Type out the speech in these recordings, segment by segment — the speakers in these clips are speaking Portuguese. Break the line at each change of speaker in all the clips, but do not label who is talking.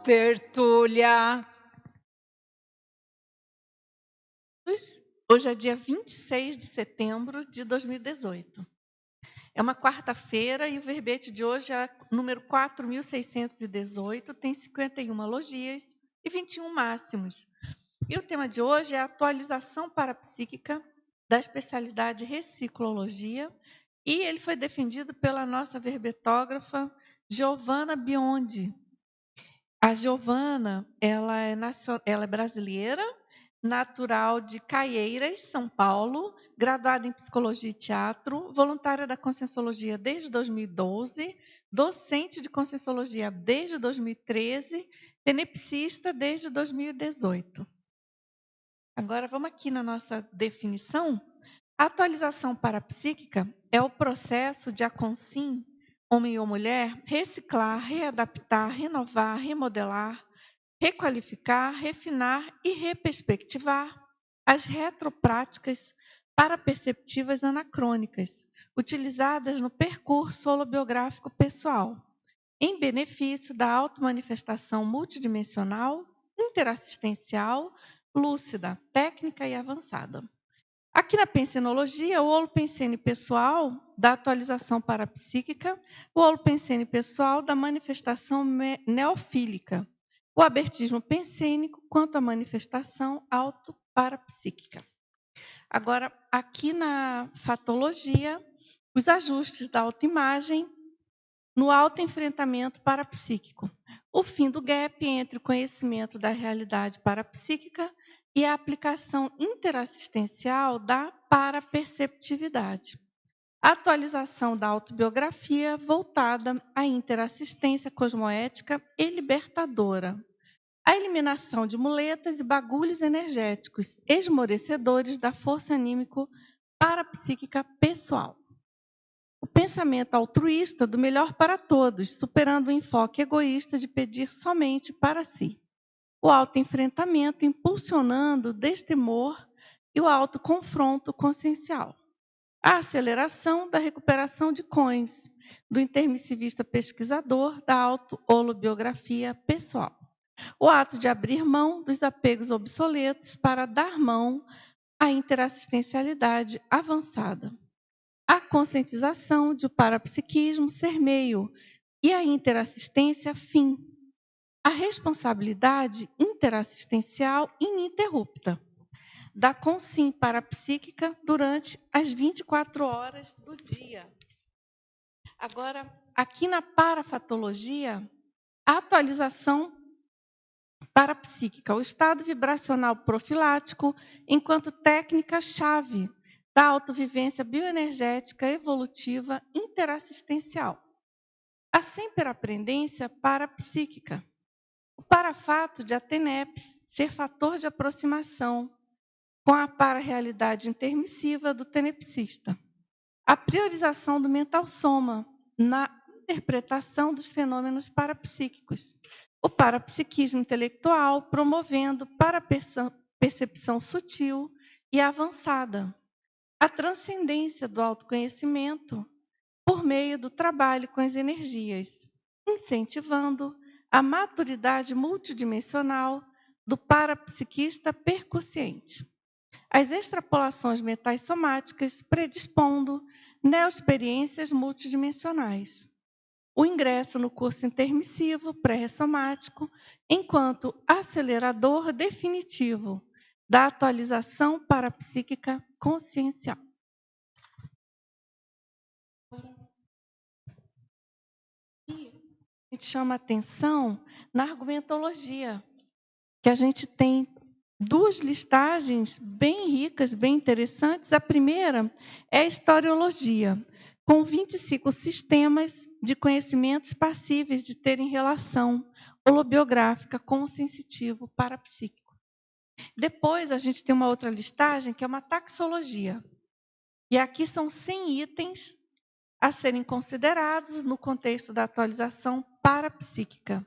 Tertúlia. Hoje é dia 26 de setembro de 2018. É uma quarta-feira e o verbete de hoje é número 4.618, tem 51 logias e 21 máximos. E o tema de hoje é a atualização parapsíquica da especialidade reciclologia, e ele foi defendido pela nossa verbetógrafa Giovana Biondi. A Giovana, ela é brasileira, natural de Caieiras, São Paulo, graduada em Psicologia e Teatro, voluntária da Conscienciologia desde 2012, docente de Conscienciologia desde 2013, tenepsista desde 2018. Agora, vamos aqui na nossa definição. A atualização parapsíquica é o processo de a consim, homem ou mulher, reciclar, readaptar, renovar, remodelar, requalificar, refinar e reperspectivar as retropráticas paraperceptivas anacrônicas, utilizadas no percurso holobiográfico pessoal, em benefício da automanifestação multidimensional, interassistencial, lúcida, técnica e avançada. Aqui na pensenologia, o holopensene pessoal da atualização parapsíquica, o holopensene pessoal da manifestação neofílica, o abertismo pensênico quanto à manifestação autoparapsíquica. Agora, aqui na fatologia, os ajustes da autoimagem no autoenfrentamento parapsíquico, o fim do gap entre o conhecimento da realidade parapsíquica e a aplicação interassistencial da paraperceptividade. A atualização da autobiografia voltada à interassistência cosmoética e libertadora. A eliminação de muletas e bagulhos energéticos esmorecedores da força anímico parapsíquica pessoal. O pensamento altruísta do melhor para todos, superando o enfoque egoísta de pedir somente para si. O autoenfrentamento impulsionando o destemor e o autoconfronto consciencial. A aceleração da recuperação de coins, do intermissivista pesquisador da auto-holobiografia pessoal. O ato de abrir mão dos apegos obsoletos para dar mão à interassistencialidade avançada. A conscientização de o parapsiquismo ser meio e a interassistência fim. A responsabilidade interassistencial ininterrupta da consim parapsíquica durante as 24 horas do dia. Agora, aqui na parafatologia, a atualização parapsíquica, o estado vibracional profilático enquanto técnica-chave da autovivência bioenergética evolutiva interassistencial. A sempre-aprendência parapsíquica. O parafato de Ateneps ser fator de aproximação com a para-realidade intermissiva do tenepsista. A priorização do mental soma na interpretação dos fenômenos parapsíquicos. O parapsiquismo intelectual promovendo parapercepção sutil e avançada. A transcendência do autoconhecimento por meio do trabalho com as energias, incentivando a maturidade multidimensional do parapsiquista percussiente. As extrapolações mentais somáticas predispondo neoexperiências multidimensionais. O ingresso no curso intermissivo pré-ressomático enquanto acelerador definitivo da atualização parapsíquica consciencial. E a gente chama atenção na argumentologia, que a gente tem duas listagens bem ricas, bem interessantes. A primeira é a historiologia, com 25 sistemas de conhecimentos passíveis de terem relação holobiográfica com o sensitivo parapsíquico. Depois, a gente tem uma outra listagem, que é uma taxologia. E aqui são 100 itens a serem considerados no contexto da atualização parapsíquica.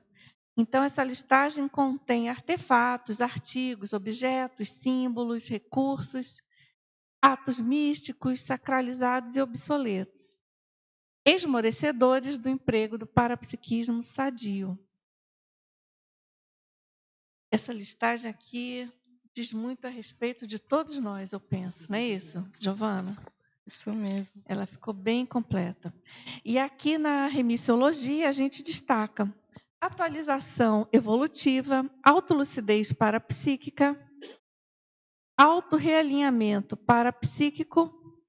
Então, essa listagem contém artefatos, artigos, objetos, símbolos, recursos, atos místicos, sacralizados e obsoletos, esmorecedores do emprego do parapsiquismo sadio. Essa listagem aqui diz muito a respeito de todos nós, eu penso, não é isso, Giovana?
Isso mesmo.
Ela ficou bem completa. E aqui na remissiologia a gente destaca atualização evolutiva, autolucidez parapsíquica, autorrealinhamento parapsíquico,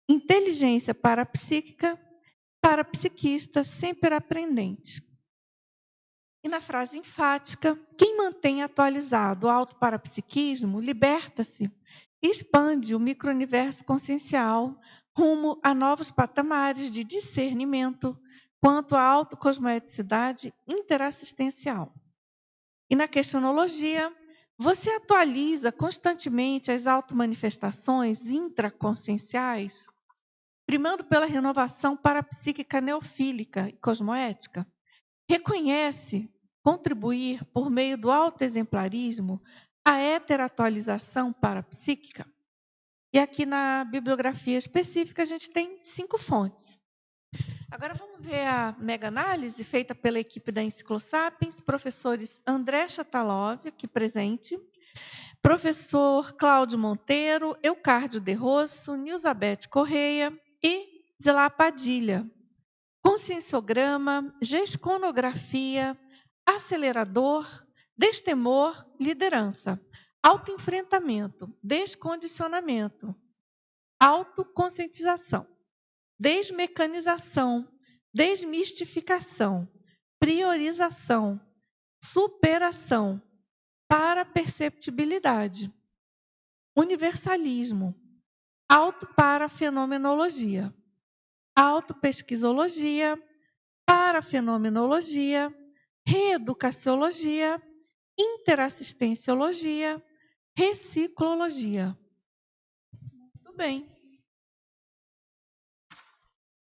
inteligência parapsíquica, parapsiquista sempre aprendente. E na frase enfática, quem mantém atualizado o autoparapsiquismo liberta-se e expande o micro-universo consciencial rumo a novos patamares de discernimento quanto à autocosmoeticidade interassistencial. E na questionologia, você atualiza constantemente as automanifestações intraconscienciais, primando pela renovação parapsíquica neofílica e cosmoética. Reconhece contribuir por meio do autoexemplarismo à heteratualização parapsíquica. E aqui na bibliografia específica a gente tem 5 fontes. Agora vamos ver a mega-análise feita pela equipe da Enciclosapiens, professores André Chatalov, aqui presente, professor Cláudio Monteiro, Eucárdio de Rosso, Nilzabete Correia e Zilá Padilha. Conscienciograma, gesconografia, acelerador, destemor, liderança, autoenfrentamento, descondicionamento, autoconscientização, desmecanização, desmistificação, priorização, superação, paraperceptibilidade, universalismo, autoparafenomenologia, autopesquisologia, parafenomenologia, reeducaciologia, interassistenciologia, reciclologia. Muito bem.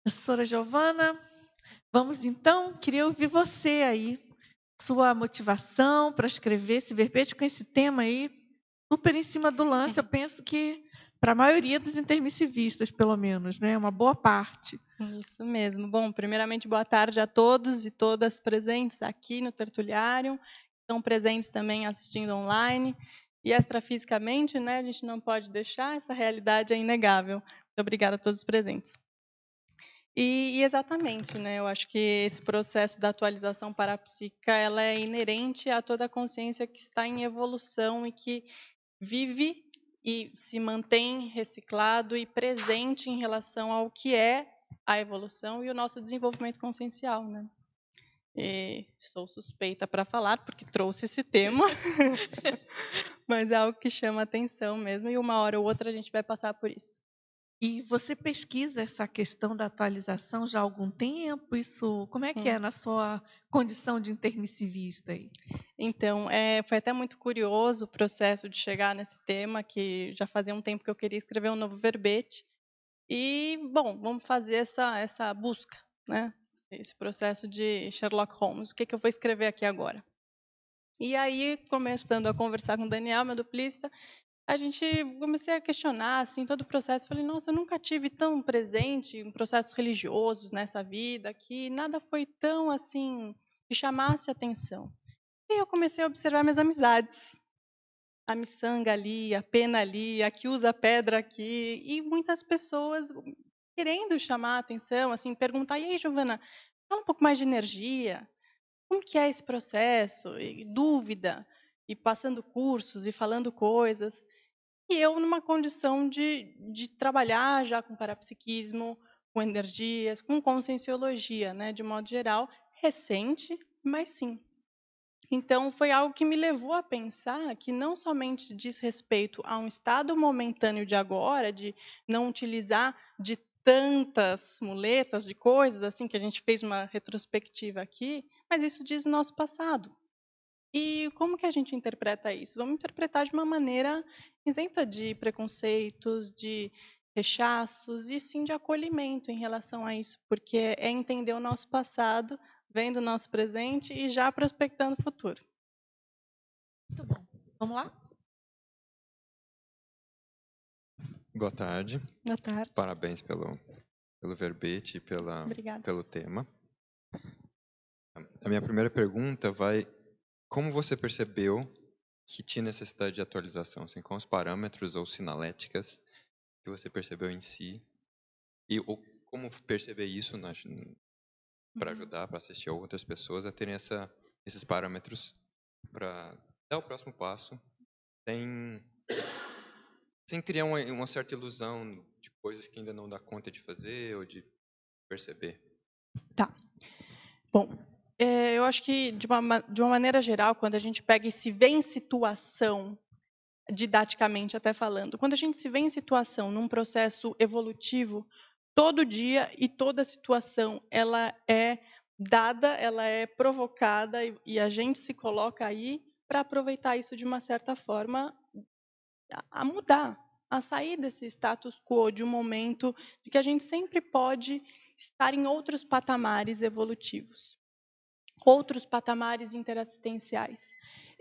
Professora Giovana, vamos então, queria ouvir você aí, sua motivação para escrever esse verbete com esse tema aí, super em cima do lance, eu penso que para a maioria dos intermissivistas, pelo menos, né? Uma boa parte.
Isso mesmo. Bom, primeiramente, boa tarde a todos e todas presentes aqui no Tertuliário, estão presentes também assistindo online, e extrafisicamente, né, a gente não pode deixar, essa realidade é inegável. Muito obrigada a todos os presentes. E exatamente, né, eu acho que esse processo da atualização parapsíquica ela é inerente a toda a consciência que está em evolução e que vive e se mantém reciclado e presente em relação ao que é a evolução e o nosso desenvolvimento consciencial, né? E sou suspeita para falar porque trouxe esse tema, mas é algo que chama atenção mesmo e uma hora ou outra a gente vai passar por isso.
E você pesquisa essa questão da atualização já há algum tempo? Isso, como é que é na sua condição de intermissivista aí?
Então, foi até muito curioso o processo de chegar nesse tema, que já fazia um tempo que eu queria escrever um novo verbete. E, bom, vamos fazer essa busca, né? Esse processo de Sherlock Holmes. O que eu vou escrever aqui agora? E aí, começando a conversar com o Daniel, meu duplista, comecei a questionar assim todo o processo. Falei, nossa, eu nunca tive tão presente em processos religiosos nessa vida, que nada foi tão assim que chamasse atenção. E eu comecei a observar minhas amizades. A miçanga ali, a pena ali, a que usa pedra aqui, e muitas pessoas querendo chamar a atenção, assim, perguntar: "E aí, Giovana, fala um pouco mais de energia, como que é esse processo?", e dúvida, e passando cursos e falando coisas. E eu numa condição de trabalhar já com parapsiquismo, com energias, com conscienciologia, né, de modo geral, recente, mas sim. Então, foi algo que me levou a pensar que não somente diz respeito a um estado momentâneo de agora, de não utilizar de tantas muletas, de coisas assim, que a gente fez uma retrospectiva aqui, mas isso diz o nosso passado. E como que a gente interpreta isso? Vamos interpretar de uma maneira isenta de preconceitos, de rechaços, e sim de acolhimento em relação a isso, porque é entender o nosso passado, vendo o nosso presente e já prospectando o futuro.
Muito bom. Vamos lá?
Boa tarde.
Boa tarde.
Parabéns pelo verbete e
Obrigada.
pelo tema. A minha primeira pergunta vai como você percebeu que tinha necessidade de atualização, assim, com os parâmetros ou sinaléticas que você percebeu em si, e ou como perceber isso para ajudar, para assistir a outras pessoas a terem esses parâmetros para dar o próximo passo, sem, sem criar uma certa ilusão de coisas que ainda não dá conta de fazer ou de perceber.
Tá. Bom, eu acho que, de uma maneira geral, quando a gente pega e se vê em situação, didaticamente até falando, quando a gente se vê em situação num processo evolutivo, todo dia e toda situação ela é dada, ela é provocada e a gente se coloca aí para aproveitar isso de uma certa forma a mudar, a sair desse status quo de um momento de que a gente sempre pode estar em outros patamares evolutivos, outros patamares interassistenciais.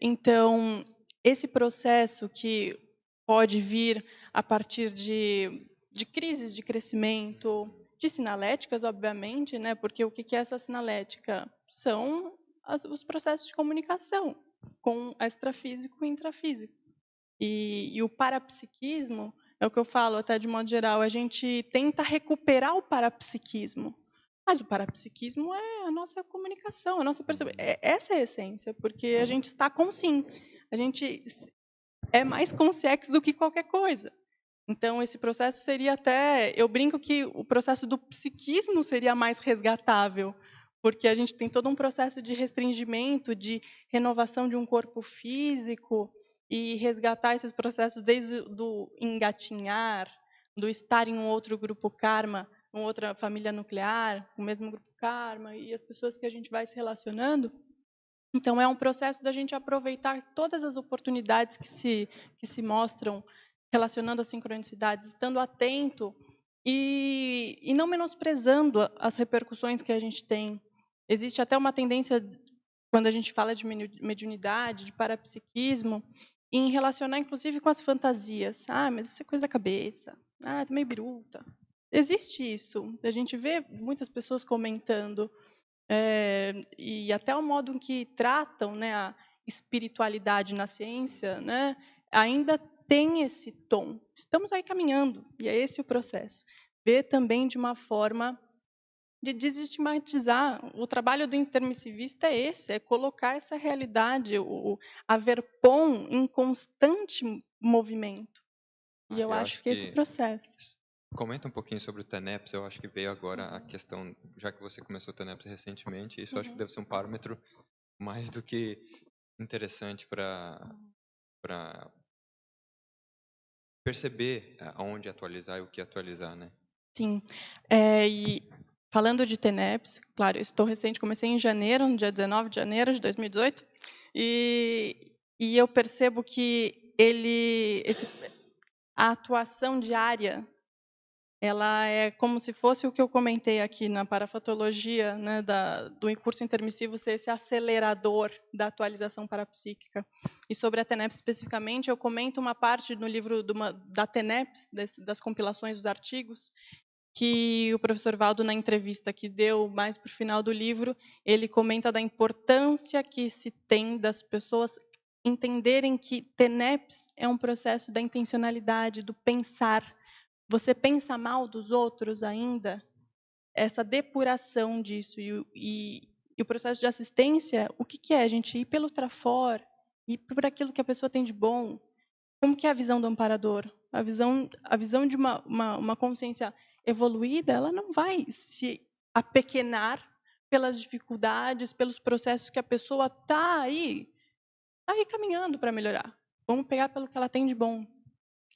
Então, esse processo que pode vir a partir de crises de crescimento, de sinaléticas, obviamente, né? Porque o que é essa sinalética? São os processos de comunicação com extrafísico e intrafísico. E o parapsiquismo, é o que eu falo até de modo geral, a gente tenta recuperar o parapsiquismo. Mas o parapsiquismo é a nossa comunicação, a nossa percepção. Essa é a essência, porque a gente está com sim. A gente é mais consciente do que qualquer coisa. Então, esse processo seria até... Eu brinco que o processo do psiquismo seria mais resgatável, porque a gente tem todo um processo de restringimento, de renovação de um corpo físico, e resgatar esses processos desde do engatinhar, do estar em um outro grupo karma, uma outra família nuclear, o mesmo grupo karma, e as pessoas que a gente vai se relacionando. Então, é um processo da gente aproveitar todas as oportunidades que se mostram relacionando as sincronicidades, estando atento e não menosprezando as repercussões que a gente tem. Existe até uma tendência, quando a gente fala de mediunidade, de parapsiquismo, em relacionar, inclusive, com as fantasias. Ah, mas isso é coisa da cabeça. Ah, tá meio biruta. Existe isso. A gente vê muitas pessoas comentando. E até o modo em que tratam, né, a espiritualidade na ciência, né, ainda tem esse tom. Estamos aí caminhando, e é esse o processo. Ver também de uma forma de desestigmatizar. O trabalho do intermissivista é esse, é colocar essa realidade, a Verpom em constante movimento. E eu
Eu
acho
acho
que esse
que
processo.
comenta um pouquinho sobre o TENEPS. Eu acho que veio agora a questão, já que você começou o TENEPS recentemente, isso eu acho que deve ser um parâmetro mais do que interessante para perceber aonde atualizar e o que atualizar, né?
Sim. E falando de TENEPS, claro, eu estou recente, comecei em janeiro, no dia 19 de janeiro de 2018, e eu percebo que a atuação diária, ela é como se fosse o que eu comentei aqui na parafatologia, né, do curso intermissivo ser esse acelerador da atualização parapsíquica. E sobre a TENEPS especificamente, eu comento uma parte no livro da TENEPS, das compilações dos artigos, que o professor Valdo, na entrevista que deu mais para o final do livro, ele comenta da importância que se tem das pessoas entenderem que TENEPS é um processo da intencionalidade, do pensar. Você pensa mal dos outros ainda? Essa depuração disso. E o processo de assistência, o que é? A gente ir pelo trafor, ir por aquilo que a pessoa tem de bom. Como que é a visão do amparador? A visão de uma consciência evoluída, ela não vai se apequenar pelas dificuldades, pelos processos que a pessoa está aí caminhando para melhorar. Vamos pegar pelo que ela tem de bom.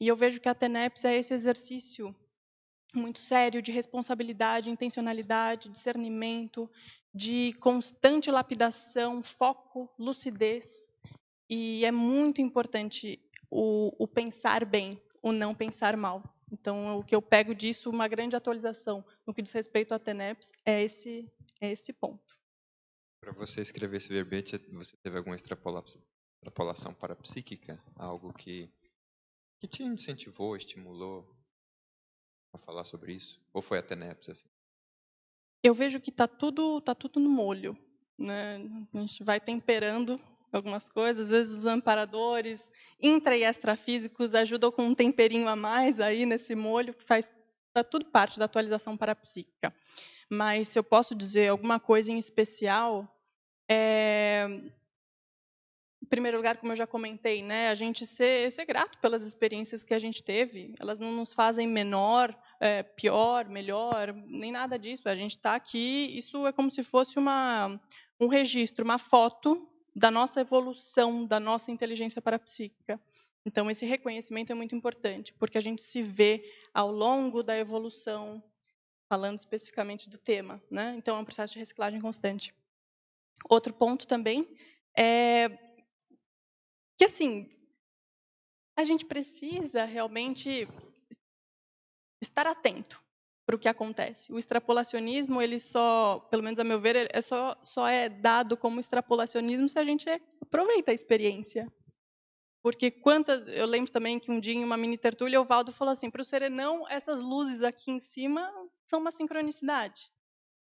E eu vejo que a TENEPS é esse exercício muito sério de responsabilidade, intencionalidade, discernimento, de constante lapidação, foco, lucidez. E é muito importante o pensar bem, o não pensar mal. Então, o que eu pego disso, uma grande atualização no que diz respeito à TENEPS, é esse ponto.
Para você escrever esse verbete, você teve alguma extrapolação parapsíquica? Algo que te incentivou, estimulou a falar sobre isso? Ou foi a TENEPS, assim?
Eu vejo que tá tudo no molho, né? A gente vai temperando algumas coisas. Às vezes os amparadores intra e extrafísicos ajudam com um temperinho a mais aí nesse molho, que faz tudo parte da atualização parapsíquica. Mas se eu posso dizer alguma coisa em especial, em primeiro lugar, como eu já comentei, né, a gente ser grato pelas experiências que a gente teve. Elas não nos fazem menor, pior, melhor, nem nada disso. A gente está aqui, isso é como se fosse um registro, uma foto da nossa evolução, da nossa inteligência parapsíquica. Então, esse reconhecimento é muito importante, porque a gente se vê ao longo da evolução, falando especificamente do tema, né? Então, é um processo de reciclagem constante. Outro ponto também é que, assim, a gente precisa realmente estar atento para o que acontece. O extrapolacionismo, ele só, pelo menos a meu ver, só é dado como extrapolacionismo se a gente aproveita a experiência. Porque eu lembro também que um dia em uma mini tertúlia o Valdo falou assim: para o serenão, essas luzes aqui em cima são uma sincronicidade.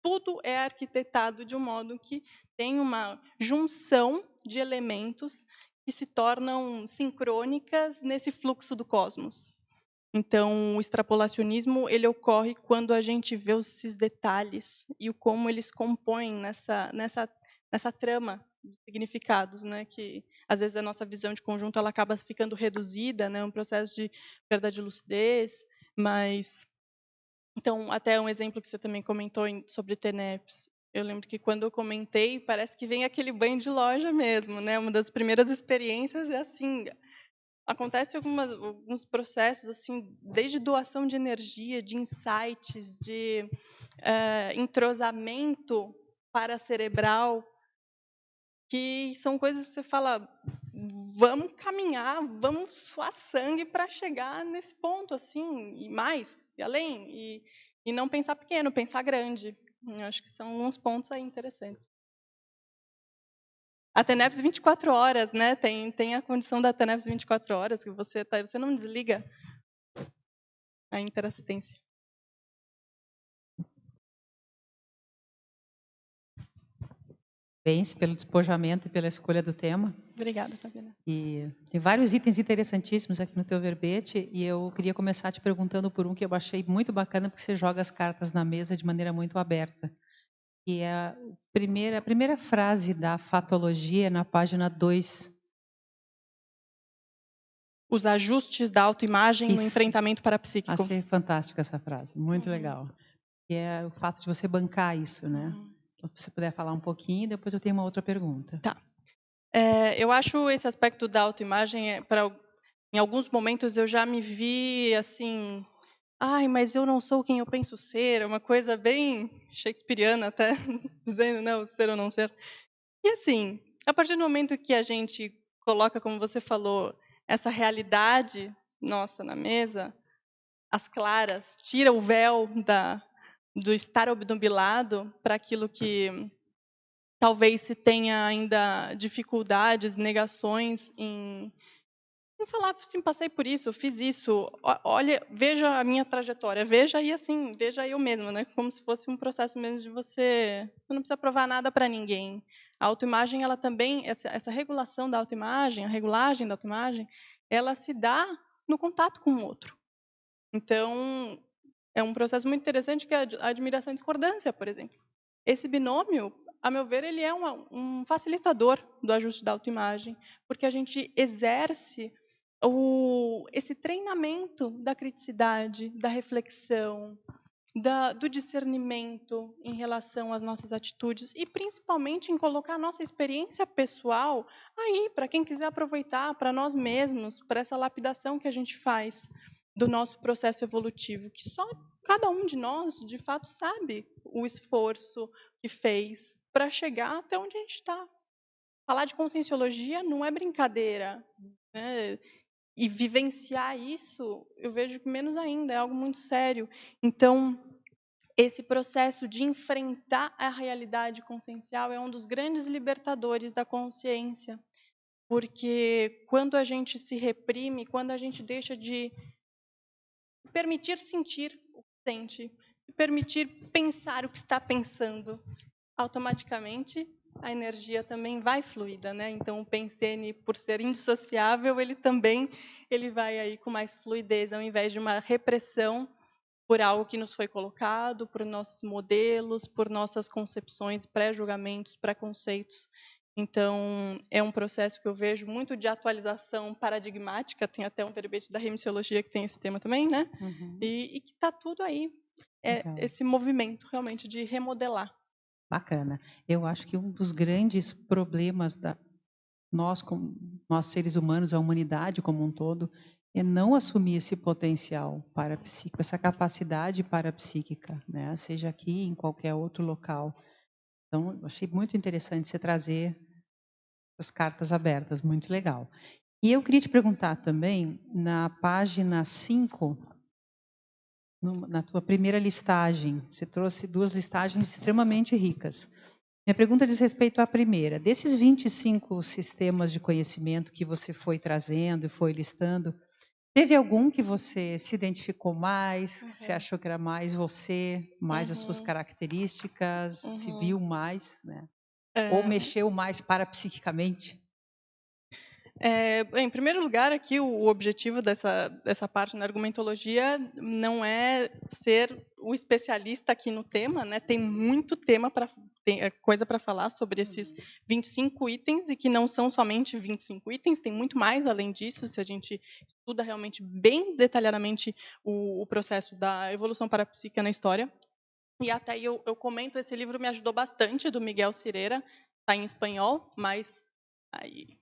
Tudo é arquitetado de um modo que tem uma junção de elementos que se tornam sincrônicas nesse fluxo do cosmos. Então, o extrapolacionismo ele ocorre quando a gente vê esses detalhes e como eles compõem nessa trama de significados, né? Que às vezes a nossa visão de conjunto ela acaba ficando reduzida, né? Um processo de perda de lucidez, mas então, até um exemplo que você também comentou sobre TENEPS. Eu lembro que quando eu comentei, parece que vem aquele banho de loja mesmo, né? Uma das primeiras experiências é assim, acontece alguns processos assim, desde doação de energia, de insights, de entrosamento paracerebral, que são coisas que você fala, vamos caminhar, vamos suar sangue para chegar nesse ponto, assim, e mais, e além, e não pensar pequeno, pensar grande. Eu acho que são uns pontos aí interessantes. A TENEPS 24 horas, né? Tem a condição da TENEPS 24 horas, que você não desliga a interassistência.
Parabéns pelo despojamento e pela escolha do tema.
Obrigada, Fabiana.
E tem vários itens interessantíssimos aqui no teu verbete, e eu queria começar te perguntando por um que eu achei muito bacana, porque você joga as cartas na mesa de maneira muito aberta. E é a primeira frase da fatologia, na página 2.
Os ajustes da autoimagem no enfrentamento parapsíquico.
Achei fantástica essa frase, muito legal. E é o fato de você bancar isso, né? Então, se você puder falar um pouquinho, depois eu tenho uma outra pergunta.
Tá. Eu acho esse aspecto da autoimagem, em alguns momentos eu já me vi assim, mas eu não sou quem eu penso ser, uma coisa bem shakespeariana até, dizendo, não, ser ou não ser. E assim, a partir do momento que a gente coloca, como você falou, essa realidade nossa na mesa, as claras, tira o véu do estar obnubilado para aquilo que talvez se tenha ainda dificuldades, negações em falar assim, passei por isso, eu fiz isso, olha, veja a minha trajetória, veja aí assim, veja eu mesma, né? Como se fosse um processo mesmo de você não precisa provar nada para ninguém. A autoimagem, ela também, essa regulação da autoimagem, a regulagem da autoimagem, ela se dá no contato com o outro. Então, é um processo muito interessante que é a admiração e discordância, por exemplo. Esse binômio, a meu ver, ele é um facilitador do ajuste da autoimagem, porque a gente exerce esse treinamento da criticidade, da reflexão, do discernimento em relação às nossas atitudes e, principalmente, em colocar a nossa experiência pessoal aí, para quem quiser aproveitar, para nós mesmos, para essa lapidação que a gente faz do nosso processo evolutivo, que só cada um de nós, de fato, sabe o esforço que fez para chegar até onde a gente está. Falar de conscienciologia não é brincadeira, né? E vivenciar isso, eu vejo que menos ainda, é algo muito sério. Então, esse processo de enfrentar a realidade consciencial é um dos grandes libertadores da consciência. Porque quando a gente se reprime, quando a gente deixa de permitir sentir o que sente, permitir pensar o que está pensando, automaticamente a energia também vai fluida, né? Então o pensene, por ser indissociável, ele vai aí com mais fluidez, ao invés de uma repressão por algo que nos foi colocado, por nossos modelos, por nossas concepções, pré-julgamentos, preconceitos. Então, é um processo que eu vejo muito de atualização paradigmática, tem até um verbete da remissiologia que tem esse tema também, né? E que está tudo aí, esse movimento realmente de remodelar.
Bacana. Eu acho que um dos grandes problemas nós seres humanos, a humanidade como um todo, é não assumir esse potencial parapsíquico, essa capacidade parapsíquica, né? Seja aqui, em qualquer outro local. Então, eu achei muito interessante você trazer as cartas abertas, muito legal. E eu queria te perguntar também, na página 5, na tua primeira listagem, você trouxe 2 listagens extremamente ricas. Minha pergunta diz respeito à primeira. Desses 25 sistemas de conhecimento que você foi trazendo e foi listando, teve algum que você se identificou mais, que você achou que era mais você, mais as suas características, se viu mais, né? Ou mexeu mais parapsiquicamente?
Em primeiro lugar, aqui o objetivo dessa parte na argumentologia não é ser o especialista aqui no tema, né? Tem muito coisa para falar sobre esses 25 itens, e que não são somente 25 itens, tem muito mais além disso, se a gente estuda realmente bem detalhadamente o processo da evolução parapsíquica na história. E até aí eu comento, esse livro me ajudou bastante, do Miguel Cireira, está em espanhol, mas aí...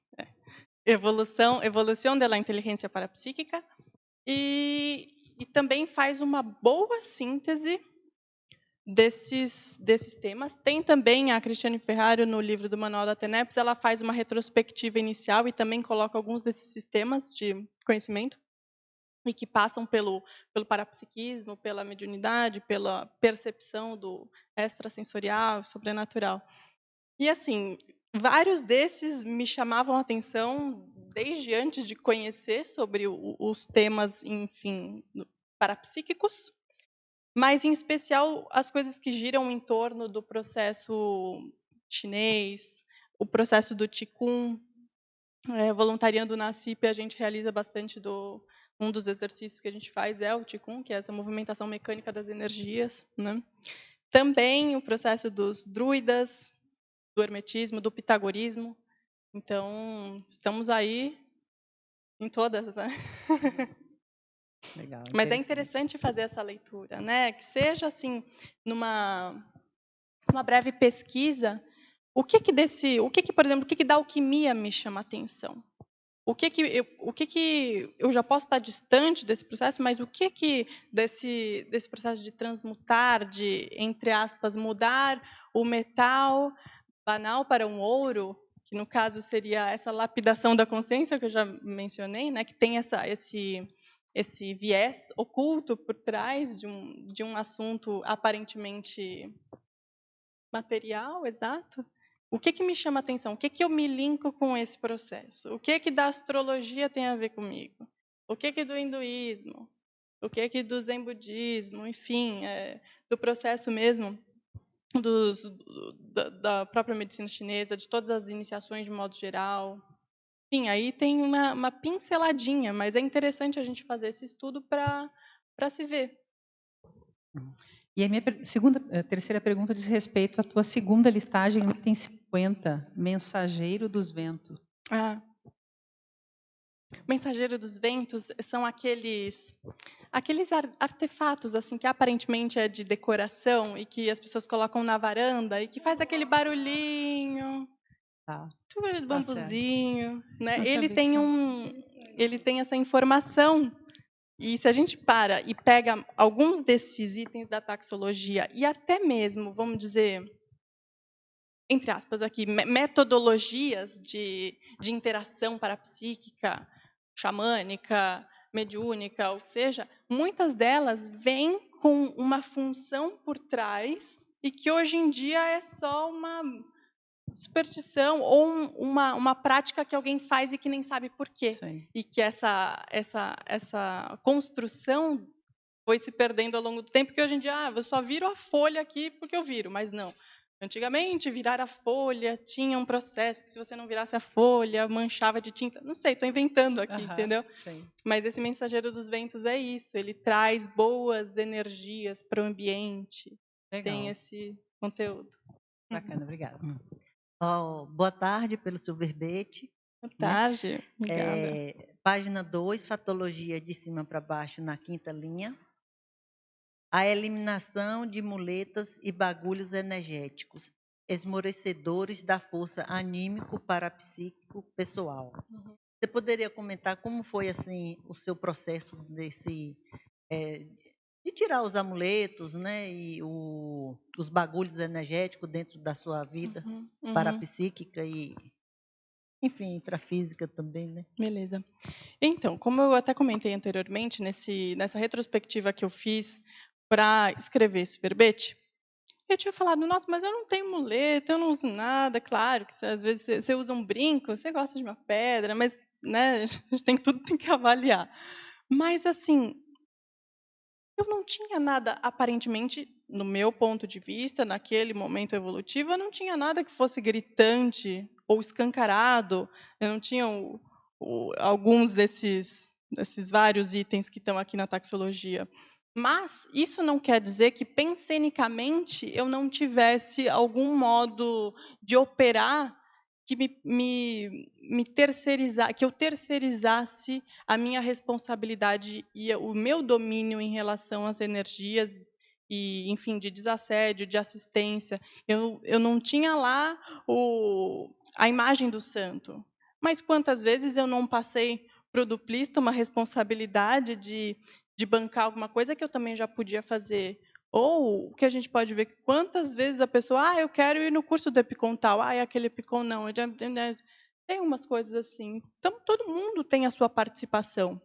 Evolução da inteligência parapsíquica, e também faz uma boa síntese desses temas. Tem também a Cristiane Ferraro, no livro do Manual da TENEPS, ela faz uma retrospectiva inicial e também coloca alguns desses sistemas de conhecimento, e que passam pelo parapsiquismo, pela mediunidade, pela percepção do extrasensorial, sobrenatural. E, assim, vários desses me chamavam a atenção desde antes de conhecer sobre os temas, enfim, parapsíquicos, mas, em especial, as coisas que giram em torno do processo chinês, o processo do Qigong. Voluntariando na CIP, a gente realiza bastante um dos exercícios que a gente faz é o Qigong, que é essa movimentação mecânica das energias, né? Também o processo dos druidas, do hermetismo, do pitagorismo. Então, estamos aí em todas, né?
Legal,
Mas é interessante fazer essa leitura, né? Que seja assim, numa breve pesquisa, o que, por exemplo, o que da alquimia me chama a atenção? O que eu já posso estar distante desse processo, mas o que desse processo de transmutar, de, entre aspas, mudar o metal banal para um ouro, que no caso seria essa lapidação da consciência que eu já mencionei, né, que tem esse viés oculto por trás de um assunto aparentemente material, exato. O que me chama a atenção? O que eu me linko com esse processo? O que da astrologia tem a ver comigo? O que do hinduísmo? O que do zen budismo? Enfim, do processo mesmo da própria medicina chinesa, de todas as iniciações de modo geral. Enfim, aí tem uma pinceladinha, mas é interessante a gente fazer esse estudo para se ver.
E a minha terceira pergunta diz respeito à tua segunda listagem, item 50, Mensageiro dos Ventos.
Mensageiro dos Ventos são aqueles artefatos assim que aparentemente é de decoração e que as pessoas colocam na varanda e que faz aquele barulhinho, bambuzinho, né? Ele tem essa informação. E se a gente para e pega alguns desses itens da taxologia e até mesmo, vamos dizer, entre aspas aqui, metodologias de interação parapsíquica, xamânica, mediúnica, ou seja, muitas delas vêm com uma função por trás e que hoje em dia é só uma superstição ou uma prática que alguém faz e que nem sabe por quê.
Sim.
E que essa construção foi se perdendo ao longo do tempo, que hoje em dia eu só viro a folha aqui porque eu viro, mas não. Antigamente, virar a folha tinha um processo que, se você não virasse a folha, manchava de tinta. Não sei, estou inventando aqui, entendeu?
Sim.
Mas esse mensageiro dos ventos é isso. Ele traz boas energias para o ambiente. Tem
Legal.
esse conteúdo.
Bacana, obrigada.
Boa tarde pelo seu verbete.
Boa tarde. Obrigada.
Página 2, fatologia de cima para baixo na 5ª linha. A eliminação de muletas e bagulhos energéticos, esmorecedores da força anímico parapsíquico pessoal. Você poderia comentar como foi assim o seu processo de tirar os amuletos, né, e os bagulhos energéticos dentro da sua vida parapsíquica e, enfim, intrafísica também, né?
Beleza. Então, como eu até comentei anteriormente, nessa retrospectiva que eu fiz para escrever esse verbete, eu tinha falado, nossa, mas eu não tenho muleta, eu não uso nada. Claro que às vezes você usa um brinco, você gosta de uma pedra, mas, né, a gente tudo tem que avaliar. Mas, assim, eu não tinha nada, aparentemente, no meu ponto de vista, naquele momento evolutivo, eu não tinha nada que fosse gritante ou escancarado. Eu não tinha alguns desses vários itens que estão aqui na taxologia. Mas isso não quer dizer que, pensenicamente, eu não tivesse algum modo de operar que me terceirizar, que eu terceirizasse a minha responsabilidade e o meu domínio em relação às energias e, enfim, de desassédio, de assistência. Eu não tinha lá a imagem do santo. Mas quantas vezes eu não passei para o duplista uma responsabilidade de bancar alguma coisa que eu também já podia fazer? Ou o que a gente pode ver, que quantas vezes a pessoa, eu quero ir no curso do Epicom tal, aquele Epicom não. Tem umas coisas assim. Então, todo mundo tem a sua participação.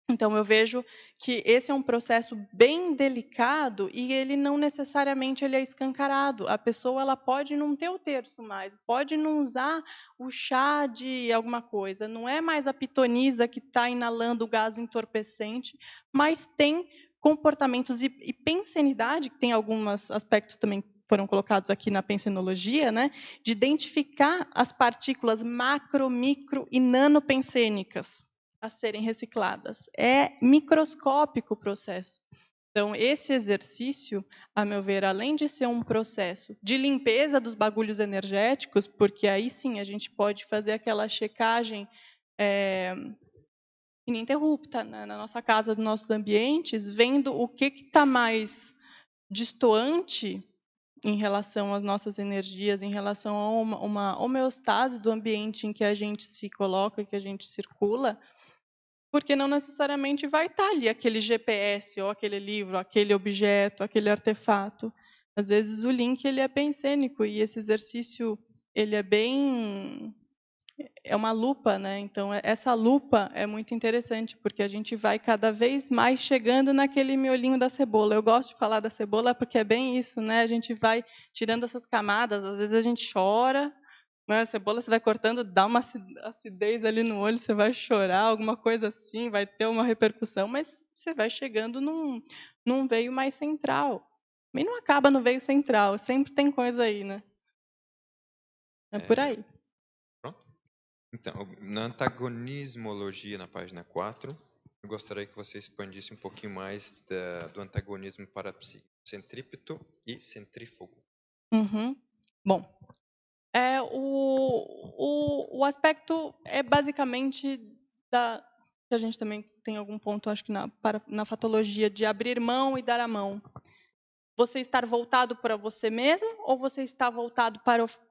Então, eu vejo que esse é um processo bem delicado e ele não necessariamente ele é escancarado. A pessoa ela pode não ter o terço mais, pode não usar o chá de alguma coisa. Não é mais a pitonisa que está inalando o gás entorpecente, mas tem comportamentos e pensenidade, que tem alguns aspectos também que foram colocados aqui na pensenologia, né, de identificar as partículas macro, micro e nanopensênicas a serem recicladas. É microscópico o processo. Então, esse exercício, a meu ver, além de ser um processo de limpeza dos bagulhos energéticos, porque aí sim a gente pode fazer aquela checagem ininterrupta, né, na nossa casa, nos nossos ambientes, vendo o que está mais distoante em relação às nossas energias, em relação a uma homeostase do ambiente em que a gente se coloca, que a gente circula, porque não necessariamente vai estar ali aquele GPS, ou aquele livro, aquele objeto, aquele artefato. Às vezes o link ele é pensênico e esse exercício ele é uma lupa, né? Então essa lupa é muito interessante porque a gente vai cada vez mais chegando naquele miolinho da cebola. Eu gosto de falar da cebola porque é bem isso, né? A gente vai tirando essas camadas. Às vezes a gente chora, né? A cebola você vai cortando, dá uma acidez ali no olho, você vai chorar, alguma coisa assim, vai ter uma repercussão, mas você vai chegando num veio mais central. E não acaba no veio central, sempre tem coisa aí, né? É por aí.
Pronto? Então, na antagonismologia, na página 4, eu gostaria que você expandisse um pouquinho mais do antagonismo parapsíquico, centrípeto e centrífugo.
Bom, o aspecto é basicamente que a gente também tem algum ponto, acho que na fatologia, de abrir mão e dar a mão. Você estar voltado para você mesmo ou você está voltado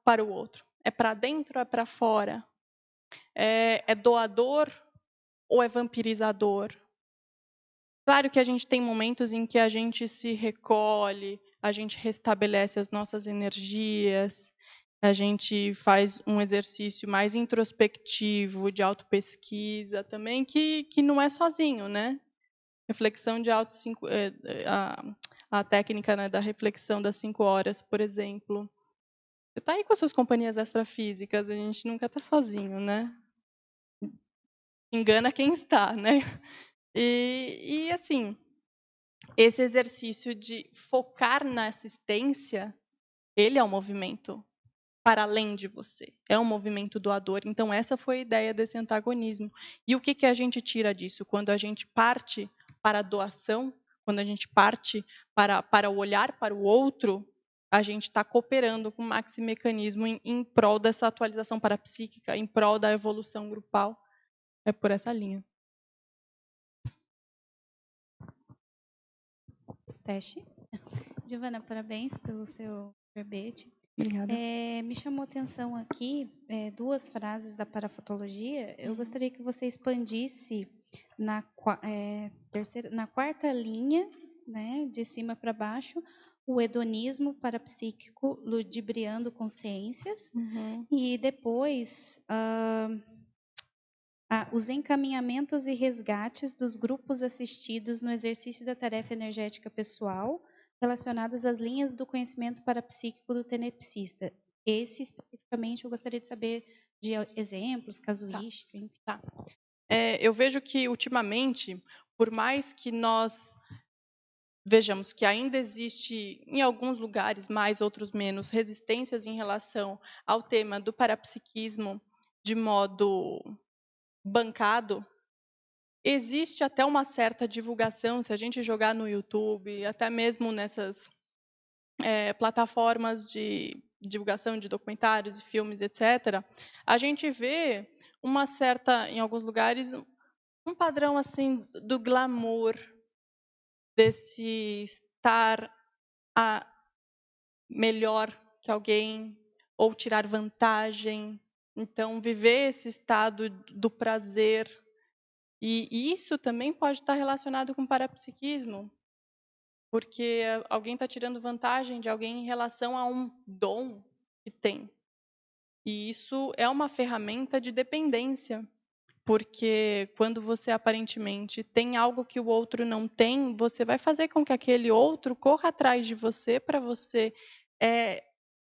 para o outro? É para dentro ou é para fora? É doador ou é vampirizador? Claro que a gente tem momentos em que a gente se recolhe, a gente restabelece as nossas energias, a gente faz um exercício mais introspectivo, de autopesquisa também, que não é sozinho, né? Reflexão de a técnica, né, da reflexão das 5 horas, por exemplo. Você está aí com as suas companhias extrafísicas, a gente nunca está sozinho, né? Engana quem está, né? E assim, esse exercício de focar na assistência Ele é um movimento para além de você, é um movimento doador. Então, essa foi a ideia desse antagonismo. E o que a gente tira disso? Quando a gente parte para a doação, quando a gente parte para o olhar para o outro, a gente está cooperando com o maximecanismo em prol dessa atualização parapsíquica, em prol da evolução grupal. É por essa linha.
Teste. Giovana, parabéns pelo seu verbete.
Obrigada.
Me chamou a atenção aqui duas frases da parafotologia. Eu gostaria que você expandisse na quarta linha, né, de cima para baixo, o hedonismo parapsíquico ludibriando consciências. E depois os encaminhamentos e resgates dos grupos assistidos no exercício da tarefa energética pessoal relacionadas às linhas do conhecimento parapsíquico do tenepsista. Esse, especificamente, eu gostaria de saber de exemplos, casuística, enfim.
Tá. Eu vejo que, ultimamente, por mais que nós vejamos que ainda existe, em alguns lugares mais, outros menos, resistências em relação ao tema do parapsiquismo de modo bancado, existe até uma certa divulgação, se a gente jogar no YouTube, até mesmo nessas plataformas de divulgação de documentários e filmes, etc., a gente vê uma certa, em alguns lugares, um padrão assim do glamour, desse estar melhor que alguém ou tirar vantagem. Então, viver esse estado do prazer. E isso também pode estar relacionado com parapsiquismo, porque alguém está tirando vantagem de alguém em relação a um dom que tem. E isso é uma ferramenta de dependência, porque quando você aparentemente tem algo que o outro não tem, você vai fazer com que aquele outro corra atrás de você para você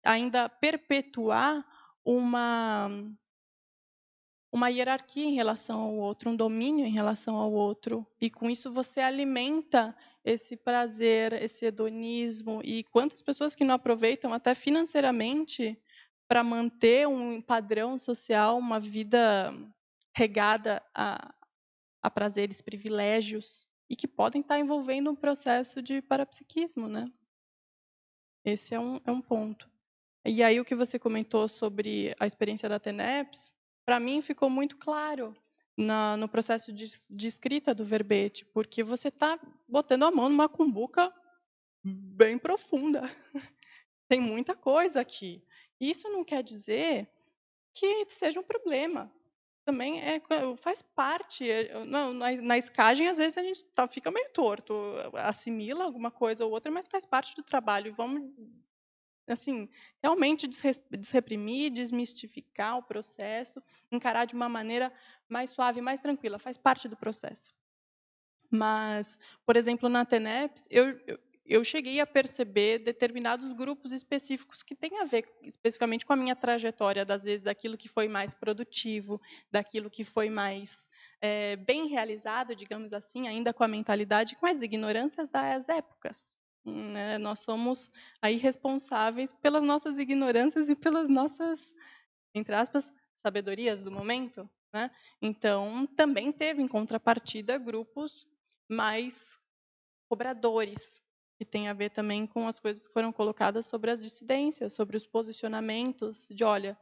ainda perpetuar uma hierarquia em relação ao outro, um domínio em relação ao outro. E com isso você alimenta esse prazer, esse hedonismo. E quantas pessoas que não aproveitam até financeiramente para manter um padrão social, uma vida regada a prazeres, privilégios, e que podem estar envolvendo um processo de parapsiquismo, né? Esse é um ponto. E aí o que você comentou sobre a experiência da TENEPS, para mim ficou muito claro no processo de escrita do verbete, porque você está botando a mão numa cumbuca bem profunda. Tem muita coisa aqui. Isso não quer dizer que seja um problema. Também faz parte. Na escagem, às vezes, a gente fica meio torto, assimila alguma coisa ou outra, mas faz parte do trabalho. Vamos, assim, realmente desreprimir, desmistificar o processo, encarar de uma maneira mais suave, mais tranquila. Faz parte do processo. Mas, por exemplo, na TENEPS, eu cheguei a perceber determinados grupos específicos que têm a ver especificamente com a minha trajetória, das vezes daquilo que foi mais produtivo, daquilo que foi mais bem realizado, digamos assim, ainda com a mentalidade, com as ignorâncias das épocas. Né? Nós somos aí responsáveis pelas nossas ignorâncias e pelas nossas, entre aspas, sabedorias do momento. Né? Então, também teve, em contrapartida, grupos mais cobradores, que tem a ver também com as coisas que foram colocadas sobre as dissidências, sobre os posicionamentos, de olha,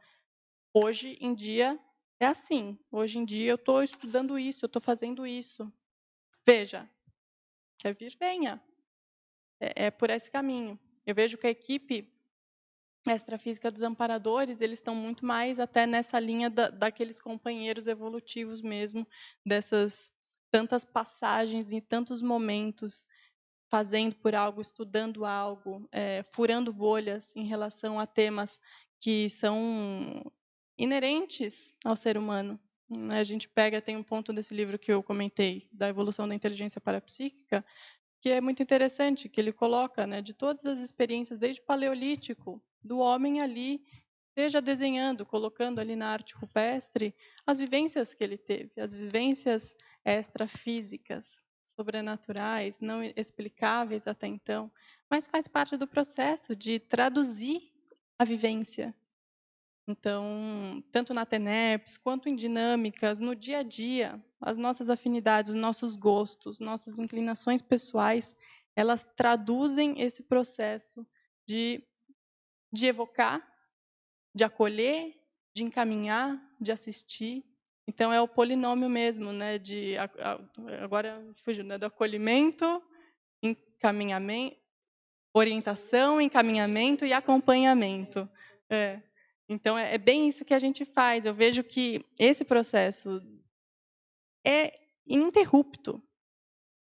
hoje em dia é assim, hoje em dia eu estou estudando isso, eu estou fazendo isso. Veja, quer vir, venha. É por esse caminho. Eu vejo que a equipe extrafísica dos amparadores, eles estão muito mais até nessa linha daqueles companheiros evolutivos mesmo, dessas tantas passagens e tantos momentos, fazendo por algo, estudando algo, furando bolhas em relação a temas que são inerentes ao ser humano. A gente tem um ponto desse livro que eu comentei, da evolução da inteligência parapsíquica, que é muito interessante, que ele coloca, né, de todas as experiências, desde o Paleolítico, do homem ali, seja desenhando, colocando ali na arte rupestre, as vivências que ele teve, as vivências extrafísicas, sobrenaturais, não explicáveis até então, mas faz parte do processo de traduzir a vivência. Então, tanto na TENEPS, quanto em dinâmicas, no dia a dia, as nossas afinidades, os nossos gostos, nossas inclinações pessoais, elas traduzem esse processo de evocar, de acolher, de encaminhar, de assistir. Então, é o polinômio mesmo, né? Agora fugiu, né? Do acolhimento, encaminhamento, orientação, encaminhamento e acompanhamento. Então, é bem isso que a gente faz. Eu vejo que esse processo é ininterrupto.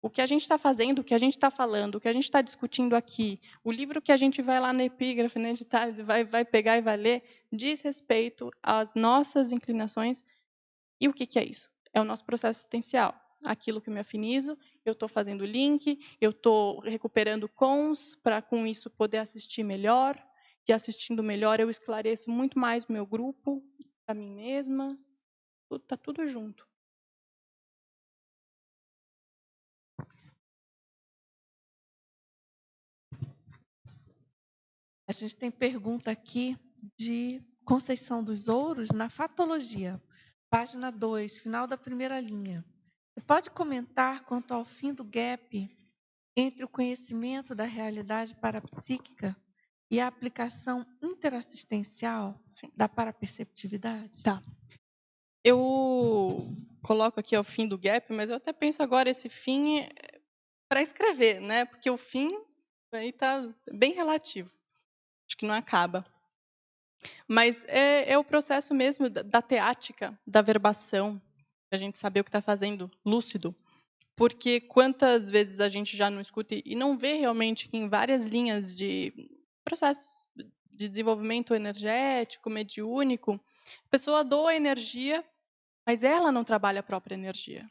O que a gente está fazendo, o que a gente está falando, o que a gente está discutindo aqui, o livro que a gente vai lá na epígrafe, né, vai pegar e vai ler, diz respeito às nossas inclinações. E o que é isso? É o nosso processo existencial. Aquilo que eu me afinizo, eu estou fazendo link, eu estou recuperando cons para, com isso, poder assistir melhor. E assistindo melhor, eu esclareço muito mais o meu grupo, a mim mesma. Está tudo junto.
A gente tem pergunta aqui de Conceição dos Ouros, na Fatologia, página 2, final da primeira linha. Você pode comentar quanto ao fim do gap entre o conhecimento da realidade parapsíquica e a aplicação interassistencial da paraperceptividade?
Tá. Eu coloco aqui ao fim do gap, mas eu até penso agora esse fim para escrever, né? Porque o fim aí está bem relativo. Acho que não acaba. Mas é o processo mesmo da teática, da verbação, a gente saber o que está fazendo, lúcido. Porque quantas vezes a gente já não escuta e não vê realmente que em várias linhas de processos de desenvolvimento energético, mediúnico, a pessoa doa energia, mas ela não trabalha a própria energia.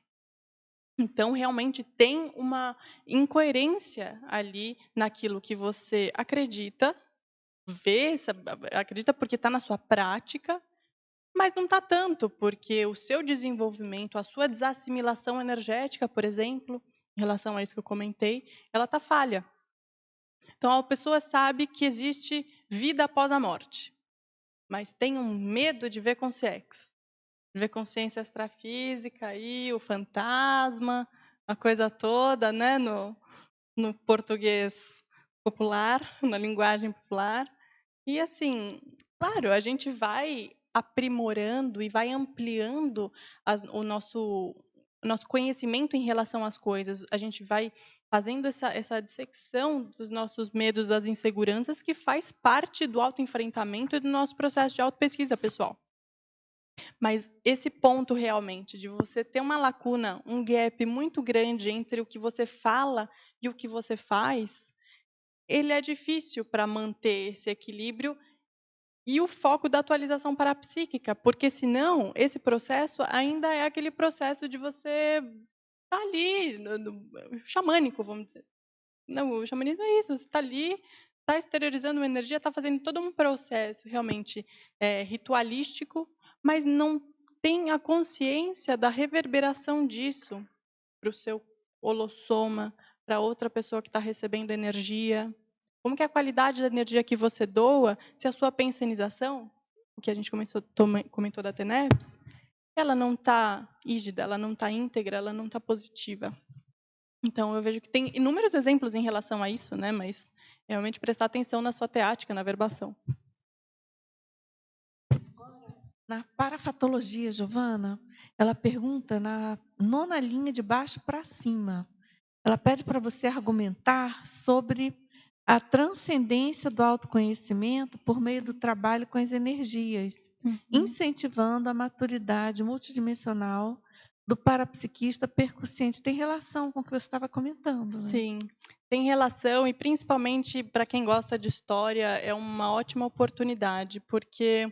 Então, realmente tem uma incoerência ali naquilo que você acredita, vê, acredita porque está na sua prática, mas não está tanto, porque o seu desenvolvimento, a sua desassimilação energética, por exemplo, em relação a isso que eu comentei, ela está falha. Então, a pessoa sabe que existe vida após a morte, mas tem um medo de ver consciência. Ver consciência extrafísica aí, o fantasma, a coisa toda, né, no português popular, na linguagem popular. E assim, claro, a gente vai aprimorando e vai ampliando o nosso conhecimento em relação às coisas. A gente vai fazendo essa dissecção dos nossos medos, das inseguranças, que faz parte do autoenfrentamento e do nosso processo de autopesquisa pessoal. Mas esse ponto realmente de você ter uma lacuna, um gap muito grande entre o que você fala e o que você faz, ele é difícil para manter esse equilíbrio e o foco da atualização parapsíquica, porque senão esse processo ainda é aquele processo de você estar ali, xamânico, vamos dizer. Não, o xamanismo é isso, você está ali, está exteriorizando uma energia, está fazendo todo um processo realmente ritualístico, mas não tem a consciência da reverberação disso para o seu holossoma, para outra pessoa que está recebendo energia. Como que é a qualidade da energia que você doa, se a sua pensenização, o que a gente comentou da TENEPS, ela não está rígida, ela não está íntegra, ela não está positiva. Então, eu vejo que tem inúmeros exemplos em relação a isso, né? Mas realmente prestar atenção na sua teática, na verbação.
Na parafatologia, Giovana, ela pergunta na 9ª linha de baixo para cima. Ela pede para você argumentar sobre a transcendência do autoconhecimento por meio do trabalho com as energias, incentivando a maturidade multidimensional do parapsiquista percussiente. Tem relação com o que você estava comentando, né?
Sim, tem relação, e principalmente para quem gosta de história, é uma ótima oportunidade, porque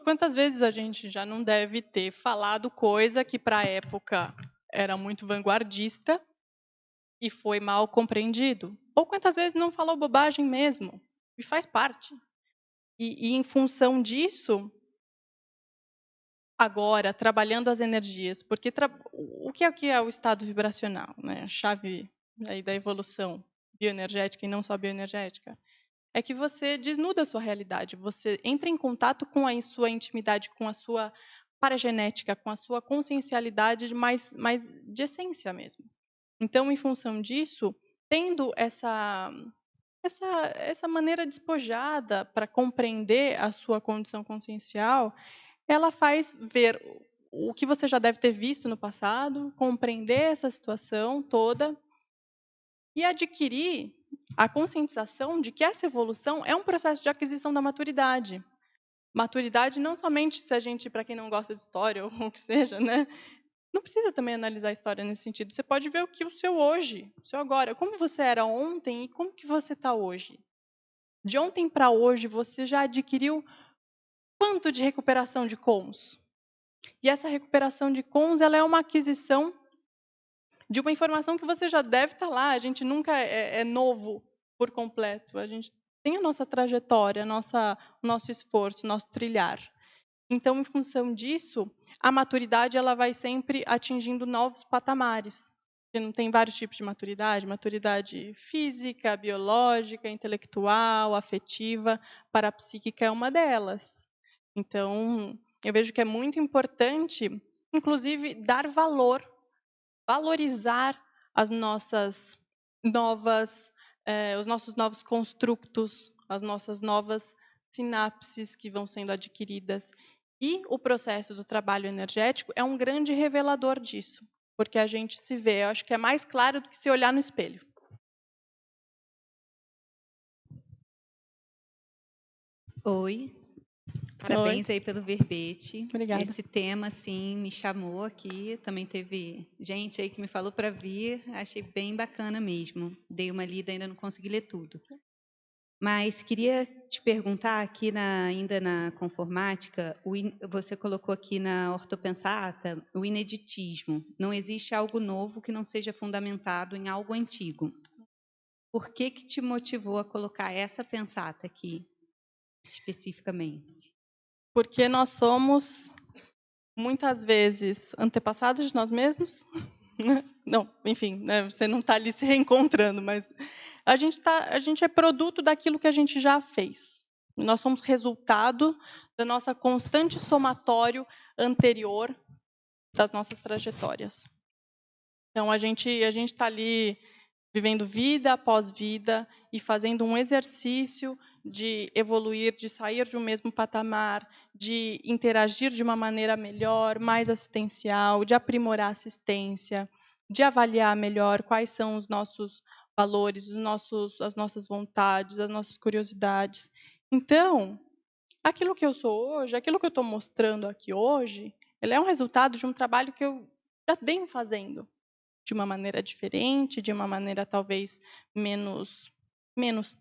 quantas vezes a gente já não deve ter falado coisa que para a época era muito vanguardista e foi mal compreendido? Ou quantas vezes não falou bobagem mesmo? E faz parte. E em função disso, agora, trabalhando as energias, porque o que é o estado vibracional, né? A chave aí da evolução bioenergética e não só bioenergética? é que você desnuda a sua realidade, você entra em contato com a sua intimidade, com a sua paragenética, com a sua consciencialidade mais de essência mesmo. Então, em função disso, tendo essa maneira despojada para compreender a sua condição consciencial, ela faz ver o que você já deve ter visto no passado, compreender essa situação toda e adquirir a conscientização de que essa evolução é um processo de aquisição da maturidade. Maturidade não somente se a gente, para quem não gosta de história ou o que seja, né? Não precisa também analisar a história nesse sentido. Você pode ver o que o seu hoje, o seu agora, como você era ontem e como que você está hoje. De ontem para hoje, você já adquiriu quanto de recuperação de cons? E essa recuperação de cons, ela é uma aquisição de uma informação que você já deve estar lá. A gente nunca é novo por completo. A gente tem a nossa trajetória, o nosso esforço, o nosso trilhar. Então, em função disso, a maturidade ela vai sempre atingindo novos patamares. Não tem vários tipos de maturidade: maturidade física, biológica, intelectual, afetiva, parapsíquica é uma delas. Então, eu vejo que é muito importante, inclusive, dar valor, valorizar as nossas os nossos novos construtos, as nossas novas sinapses que vão sendo adquiridas. E o processo do trabalho energético é um grande revelador disso, porque a gente se vê. Eu acho que é mais claro do que se olhar no espelho.
Oi, parabéns aí pelo verbete.
Obrigada.
Esse tema, assim, me chamou aqui. Também teve gente aí que me falou para vir. Achei bem bacana mesmo. Dei uma lida, ainda não consegui ler tudo. Mas queria te perguntar aqui, ainda na conformática, você colocou aqui na ortopensata o ineditismo. Não existe algo novo que não seja fundamentado em algo antigo. Por que te motivou a colocar essa pensata aqui, especificamente?
Porque nós somos, muitas vezes, antepassados de nós mesmos. Não, enfim, né, você não está ali se reencontrando, mas a gente é produto daquilo que a gente já fez. Nós somos resultado da nossa constante somatório anterior das nossas trajetórias. Então, a gente está ali vivendo vida após vida e fazendo um exercício de evoluir, de sair de um mesmo patamar, de interagir de uma maneira melhor, mais assistencial, de aprimorar a assistência, de avaliar melhor quais são os nossos valores, as nossas vontades, as nossas curiosidades. Então, aquilo que eu sou hoje, aquilo que eu estou mostrando aqui hoje, ele é um resultado de um trabalho que eu já venho fazendo de uma maneira diferente, de uma maneira talvez menos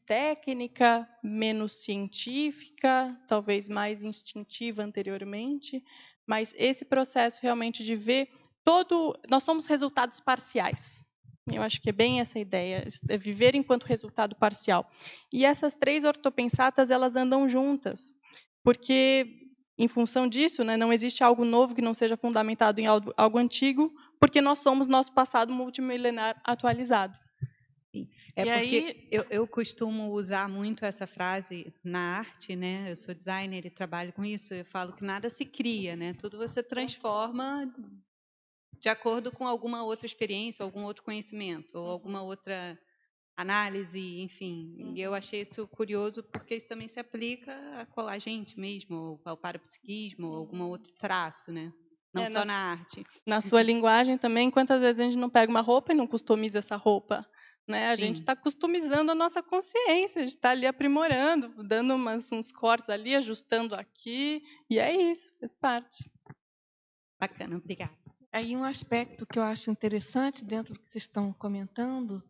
técnica, menos científica, talvez mais instintiva anteriormente, mas esse processo realmente de ver nós somos resultados parciais. Eu acho que é bem essa ideia, é viver enquanto resultado parcial. E essas 3 ortopensatas, elas andam juntas, porque em função disso, né, não existe algo novo que não seja fundamentado em algo antigo, porque nós somos nosso passado multimilenar atualizado.
É porque eu costumo usar muito essa frase na arte, né? Eu sou designer e trabalho com isso. Eu falo que nada se cria, né? Tudo você transforma de acordo com alguma outra experiência, algum outro conhecimento, ou alguma outra análise, enfim. E eu achei isso curioso porque isso também se aplica a gente mesmo, ou ao parapsiquismo, ou algum outro traço, né? Não só na arte.
Na sua linguagem também, quantas vezes a gente não pega uma roupa e não customiza essa roupa? Né? A gente está customizando a nossa consciência, a gente está ali aprimorando, dando uns cortes ali, ajustando aqui, e é isso, faz parte.
Bacana, obrigada.
Aí um aspecto que eu acho interessante dentro do que vocês estão comentando,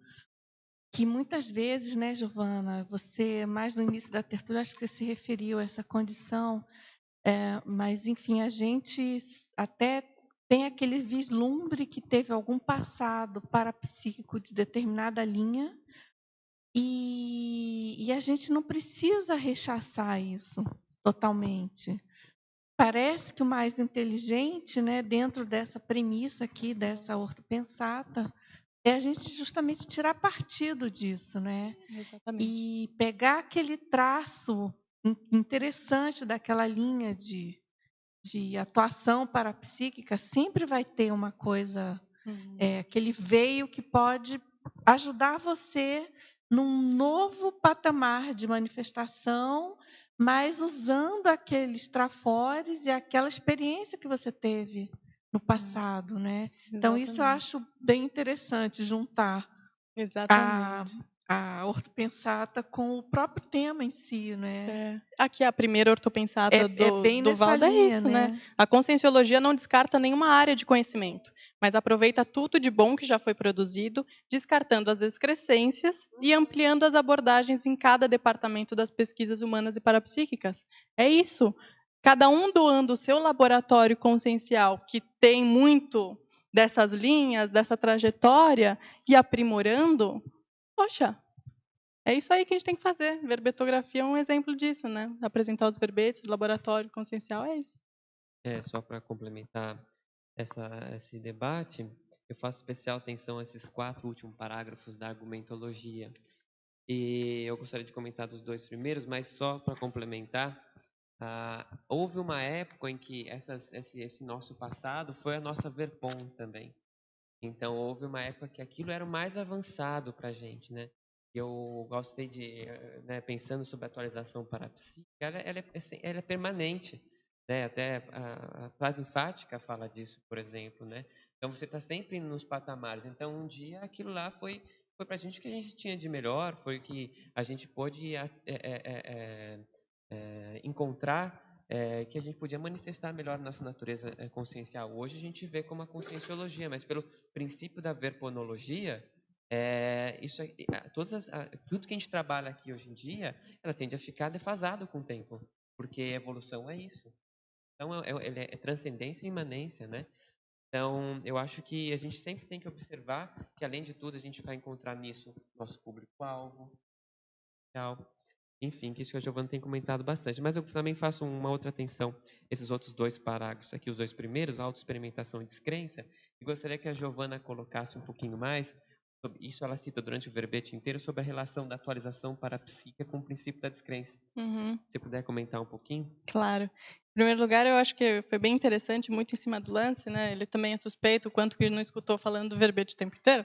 que muitas vezes, né, Giovana, você, mais no início da tertúlia, acho que você se referiu a essa condição, mas, enfim, a gente até tem aquele vislumbre que teve algum passado parapsíquico de determinada linha e a gente não precisa rechaçar isso totalmente. Parece que o mais inteligente, né, dentro dessa premissa aqui, dessa ortopensata, é a gente justamente tirar partido disso, né?
Exatamente.
E pegar aquele traço interessante daquela linha de atuação parapsíquica, sempre vai ter uma coisa, aquele veio que pode ajudar você num novo patamar de manifestação, mas usando aqueles trafores e aquela experiência que você teve no passado, né? Então, isso eu
Exatamente.
acho bem interessante, juntar a,
Exatamente.
a ortopensata com o próprio tema em si, né?
Aqui a primeira ortopensata
É bem
do
nessa
Valdo é
linha,
isso, né?
né?
A conscienciologia não descarta nenhuma área de conhecimento, mas aproveita tudo de bom que já foi produzido, descartando as excrescências e ampliando as abordagens em cada departamento das pesquisas humanas e parapsíquicas. É isso. Cada um doando o seu laboratório consciencial, que tem muito dessas linhas, dessa trajetória, e aprimorando, poxa, é isso aí que a gente tem que fazer. Verbetografia é um exemplo disso, né? Apresentar os verbetes, o laboratório consciencial, é isso.
Só para complementar esse debate, eu faço especial atenção a esses 4 últimos parágrafos da argumentologia. E eu gostaria de comentar dos 2 primeiros, mas só para complementar, houve uma época em que esse nosso passado foi a nossa Verpom também. Então, houve uma época que aquilo era o mais avançado para a gente, né? Eu gostei de, né, pensando sobre a atualização parapsíquica, ela é permanente, né? Até a plasma linfática fala disso, por exemplo, né? Então, você está sempre nos patamares. Então, um dia, aquilo lá foi para a gente o que a gente tinha de melhor, foi o que a gente pôde encontrar, que a gente podia manifestar melhor nossa natureza consciencial. Hoje a gente vê como a conscienciologia, mas pelo princípio da verponologia, tudo que a gente trabalha aqui hoje em dia, ela tende a ficar defasado com o tempo, porque a evolução é isso. Então, é transcendência e imanência, né? Então, eu acho que a gente sempre tem que observar que, além de tudo, a gente vai encontrar nisso nosso público-alvo, enfim, que isso que a Giovana tem comentado bastante. Mas eu também faço uma outra atenção, esses outros 2 parágrafos aqui, os 2 primeiros, autoexperimentação e descrença, e gostaria que a Giovana colocasse um pouquinho mais, sobre isso ela cita durante o verbete inteiro, sobre a relação da atualização parapsíquica com o princípio da descrença. Se puder comentar um pouquinho.
Claro. Em primeiro lugar, eu acho que foi bem interessante, muito em cima do lance, né? Ele também é suspeito, o quanto que ele não escutou falando do verbete o tempo inteiro.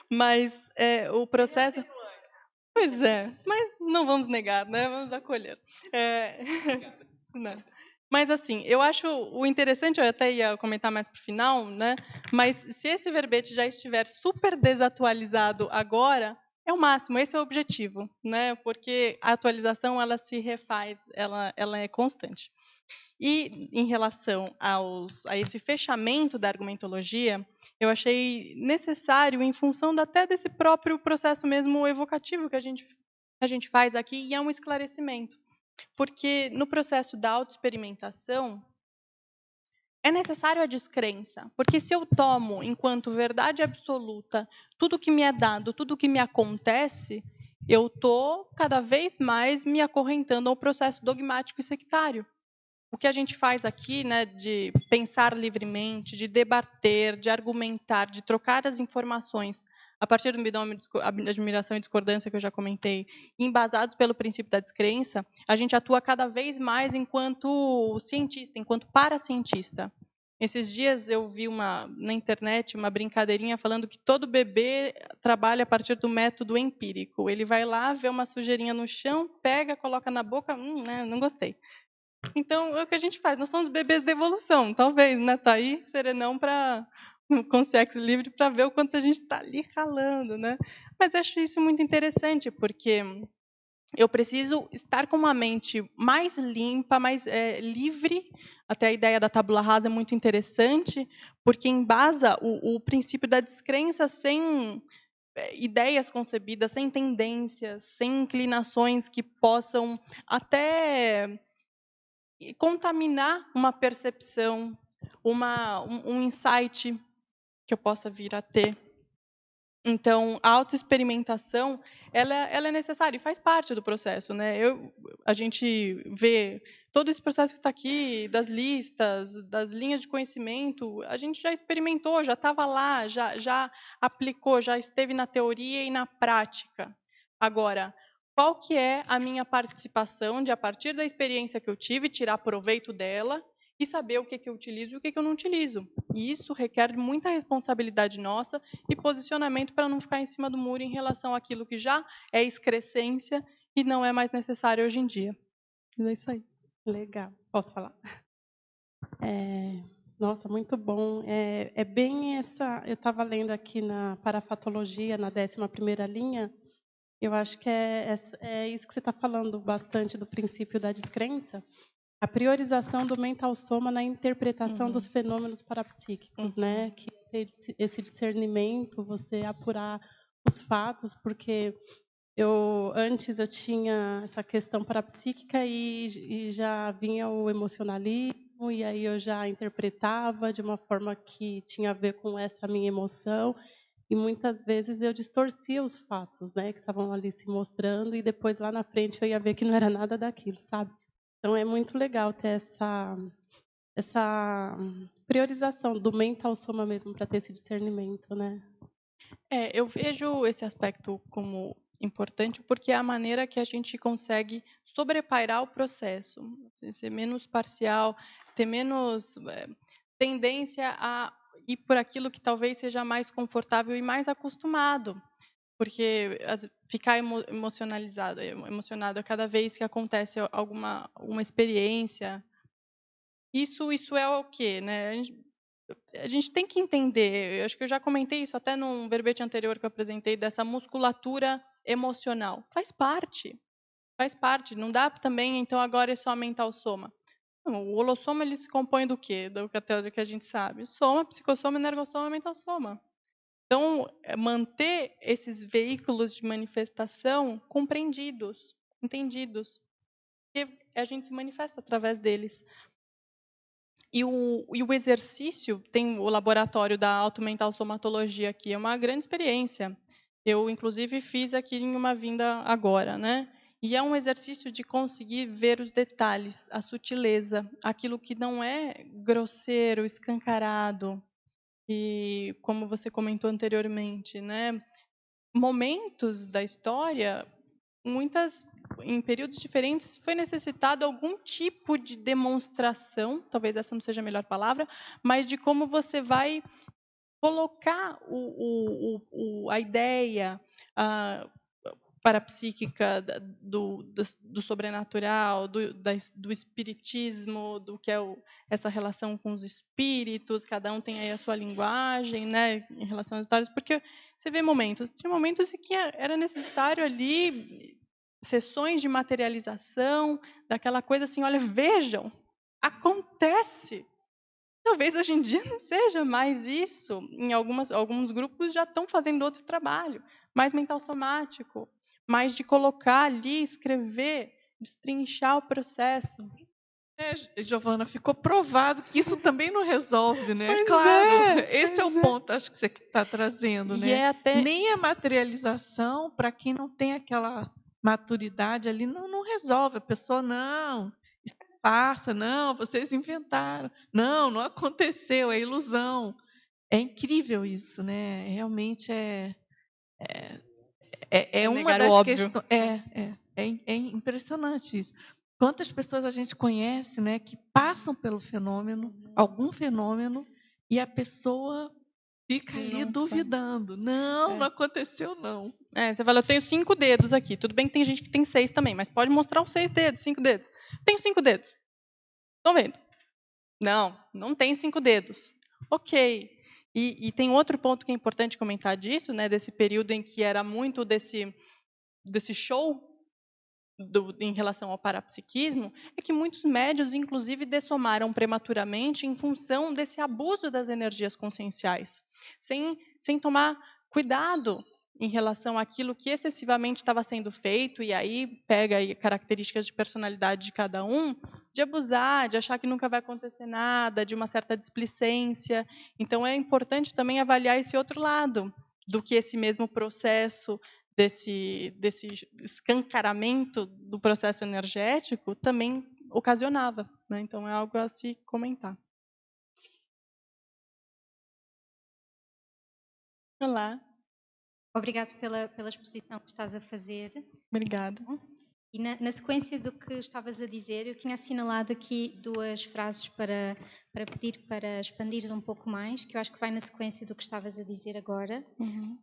Mas o processo... Pois é, mas não vamos negar, né? Vamos acolher. Não. Mas assim, eu acho o interessante, eu até ia comentar mais para o final, né? Mas se esse verbete já estiver super desatualizado agora, é o máximo, esse é o objetivo, né? Porque a atualização ela se refaz, ela é constante. E em relação a esse fechamento da argumentologia, eu achei necessário, em função até desse próprio processo mesmo evocativo que a gente faz aqui, e é um esclarecimento. Porque no processo da autoexperimentação, é necessário a descrença. Porque se eu tomo enquanto verdade absoluta tudo que me é dado, tudo que me acontece, eu estou cada vez mais me acorrentando ao processo dogmático e sectário. O que a gente faz aqui, né, de pensar livremente, de debater, de argumentar, de trocar as informações a partir do binômio de admiração e discordância que eu já comentei, embasados pelo princípio da descrença, a gente atua cada vez mais enquanto cientista, enquanto paracientista. Esses dias eu vi na internet uma brincadeirinha falando que todo bebê trabalha a partir do método empírico. Ele vai lá, vê uma sujeirinha no chão, pega, coloca na boca, né, não gostei. Então, é o que a gente faz. Nós somos bebês de evolução, talvez, né? Tá aí, serenão para consciência livre para ver o quanto a gente está ali ralando, né? Mas acho isso muito interessante, porque eu preciso estar com uma mente mais limpa, mais livre. Até a ideia da tábula rasa é muito interessante, porque embasa o princípio da descrença sem ideias concebidas, sem tendências, sem inclinações que possam até contaminar uma percepção, um insight que eu possa vir a ter. Então, a autoexperimentação, ela é necessária e faz parte do processo, né? A gente vê todo esse processo que está aqui, das listas, das linhas de conhecimento, a gente já experimentou, já estava lá, já aplicou, já esteve na teoria e na prática. Agora, qual que é a minha participação de, a partir da experiência que eu tive, tirar proveito dela e saber o que eu utilizo e o que eu não utilizo? E isso requer muita responsabilidade nossa e posicionamento para não ficar em cima do muro em relação àquilo que já é excrescência e não é mais necessário hoje em dia. Mas é isso aí.
Legal. Posso falar? Nossa, muito bom. É bem essa... Eu estava lendo aqui na parafatologia, na 11ª linha, eu acho que é isso que você está falando bastante do princípio da descrença. A priorização do mental soma na interpretação dos fenômenos parapsíquicos, né? Que esse discernimento, você apurar os fatos, porque antes eu tinha essa questão parapsíquica e já vinha o emocionalismo, e aí eu já interpretava de uma forma que tinha a ver com essa minha emoção, e muitas vezes eu distorcia os fatos, né, que estavam ali se mostrando, e depois lá na frente eu ia ver que não era nada daquilo, sabe? Então é muito legal ter essa priorização do mental soma mesmo para ter esse discernimento, né?
Eu vejo esse aspecto como importante porque é a maneira que a gente consegue sobrepairar o processo, ser menos parcial, ter menos tendência a ir por aquilo que talvez seja mais confortável e mais acostumado, porque ficar emocionado a cada vez que acontece alguma experiência, isso é o quê, né? A gente tem que entender, eu acho que eu já comentei isso até num verbete anterior que eu apresentei, dessa musculatura emocional. Faz parte. Não dá também, então agora é só mental soma. Não, o holossoma ele se compõe do quê? Do que a gente sabe. Soma, psicossoma, energossoma, mental soma. Então, manter esses veículos de manifestação compreendidos, entendidos, porque a gente se manifesta através deles. E o exercício, tem o laboratório da auto-mental somatologia aqui, é uma grande experiência. Eu, inclusive, fiz aqui em uma vinda agora, né? E é um exercício de conseguir ver os detalhes, a sutileza, aquilo que não é grosseiro, escancarado. E, como você comentou anteriormente, né? Momentos da história, em períodos diferentes, foi necessitado algum tipo de demonstração, talvez essa não seja a melhor palavra, mas de como você vai colocar a ideia parapsíquica do sobrenatural, do espiritismo, do que é essa relação com os espíritos, cada um tem aí a sua linguagem, né, em relação às histórias, porque você vê tinha momentos em que era necessário ali sessões de materialização, daquela coisa assim, olha, vejam, acontece. Talvez hoje em dia não seja mais isso. Em alguns grupos já estão fazendo outro trabalho, mais mental somático, mais de colocar ali, escrever, destrinchar o processo.
Giovana, ficou provado que isso também não resolve, né?
Pois
Claro,
é,
esse é o ponto, acho que você está trazendo,
E
né?
até
Nem a materialização, para quem não tem aquela maturidade ali, não resolve. A pessoa, não, isso passa, não, vocês inventaram. Não aconteceu, é ilusão. É incrível isso, né? Realmente é uma
negar o
das
óbvio.
questões. É impressionante isso. Quantas pessoas a gente conhece, né, que passam pelo fenômeno, algum fenômeno, e a pessoa fica ali
Não
duvidando. Não aconteceu, não.
Você fala, eu tenho 5 dedos aqui. Tudo bem que tem gente que tem 6 também, mas pode mostrar os 6 dedos, 5 dedos. Tenho 5 dedos. Estão vendo? Não tem 5 dedos. Ok. E tem outro ponto que é importante comentar disso, né, desse período em que era muito desse show em relação ao parapsiquismo, é que muitos médiuns, inclusive, dessomaram prematuramente em função desse abuso das energias conscienciais, sem tomar cuidado em relação àquilo que excessivamente estava sendo feito, e aí pega aí características de personalidade de cada um, de abusar, de achar que nunca vai acontecer nada, de uma certa displicência. Então, é importante também avaliar esse outro lado, do que esse mesmo processo desse escancaramento do processo energético também ocasionava, né? Então é algo a se comentar. Olá.
Obrigado pela exposição que estás a fazer.
Obrigada.
E na sequência do que estavas a dizer, eu tinha assinalado aqui duas frases para pedir para expandires um pouco mais, que eu acho que vai na sequência do que estavas a dizer agora,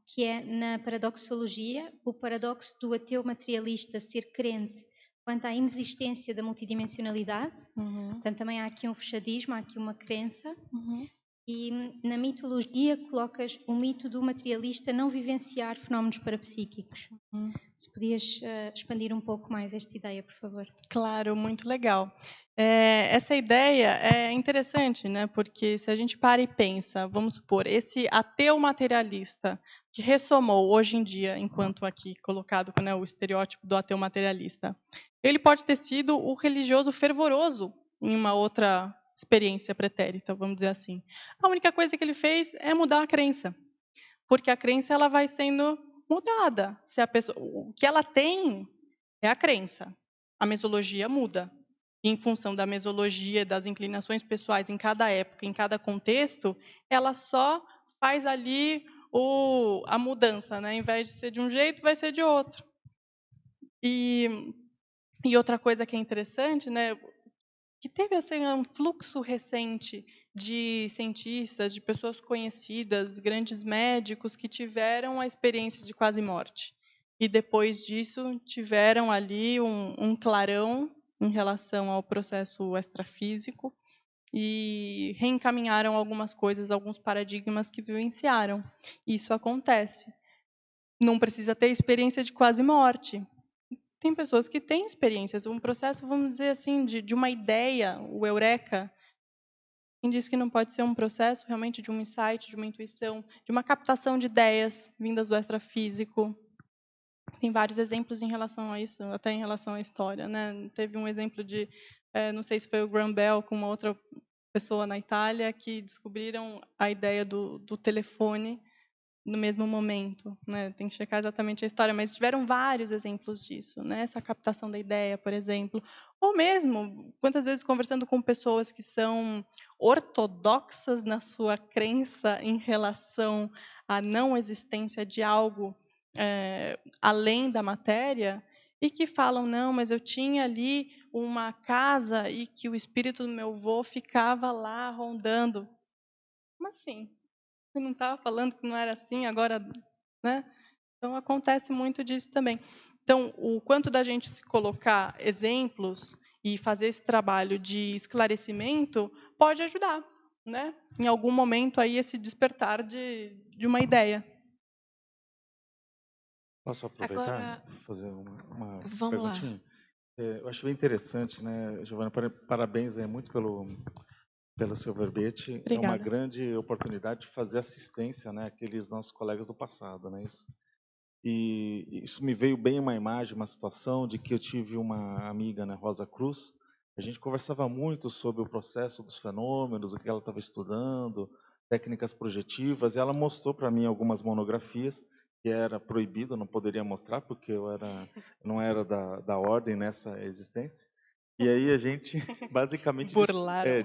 que é na paradoxologia, o paradoxo do ateu materialista ser crente quanto à inexistência da multidimensionalidade. Portanto, também há aqui um fechadismo, há aqui uma crença. E na mitologia colocas o mito do materialista não vivenciar fenómenos parapsíquicos. Se podias expandir um pouco mais esta ideia, por favor.
Claro, muito legal. Essa ideia é interessante, né? Porque se a gente para e pensa, vamos supor, esse ateu materialista que ressomou hoje em dia, enquanto aqui colocado, né, o estereótipo do ateu materialista, ele pode ter sido o religioso fervoroso em uma outra experiência pretérita, vamos dizer assim. A única coisa que ele fez é mudar a crença, porque a crença ela vai sendo mudada. Se a pessoa, o que ela tem é a crença. A mesologia muda. E em função da mesologia, das inclinações pessoais em cada época, em cada contexto, ela só faz ali a mudança, né? Em vez de ser de um jeito, vai ser de outro. E outra coisa que é interessante, né? Que teve assim, um fluxo recente de cientistas, de pessoas conhecidas, grandes médicos que tiveram a experiência de quase morte. E depois disso tiveram ali um clarão em relação ao processo extrafísico e reencaminharam algumas coisas, alguns paradigmas que vivenciaram. Isso acontece. Não precisa ter experiência de quase morte. Tem pessoas que têm experiências, um processo, vamos dizer assim, de uma ideia, o eureka. Quem diz que não pode ser um processo realmente de um insight, de uma intuição, de uma captação de ideias vindas do extrafísico. Tem vários exemplos em relação a isso, até em relação à história, né? Teve um exemplo de, não sei se foi o Graham Bell com uma outra pessoa na Itália, que descobriram a ideia do telefone no mesmo momento, né? Tem que checar exatamente a história, mas tiveram vários exemplos disso, né? Essa captação da ideia, por exemplo, ou mesmo quantas vezes conversando com pessoas que são ortodoxas na sua crença em relação à não existência de algo além da matéria e que falam não, mas eu tinha ali uma casa e que o espírito do meu avô ficava lá rondando. Como assim? Você não estava falando que não era assim, agora, né? Então acontece muito disso também. Então, o quanto da gente se colocar exemplos e fazer esse trabalho de esclarecimento pode ajudar, né? Em algum momento aí esse despertar de uma ideia.
Posso aproveitar
Agora,
e fazer uma
vamos lá.
perguntinha? Eu acho bem interessante, né, Giovana? Parabéns muito pelo seu verbete.
Obrigada.
É uma grande oportunidade de fazer assistência, né, àqueles nossos colegas do passado, né? E isso me veio bem uma imagem, uma situação de que eu tive uma amiga, né, Rosa Cruz. A gente conversava muito sobre o processo dos fenômenos, o que ela estava estudando, técnicas projetivas, e ela mostrou para mim algumas monografias que era proibido, não poderia mostrar porque não era da ordem nessa existência. E aí a gente basicamente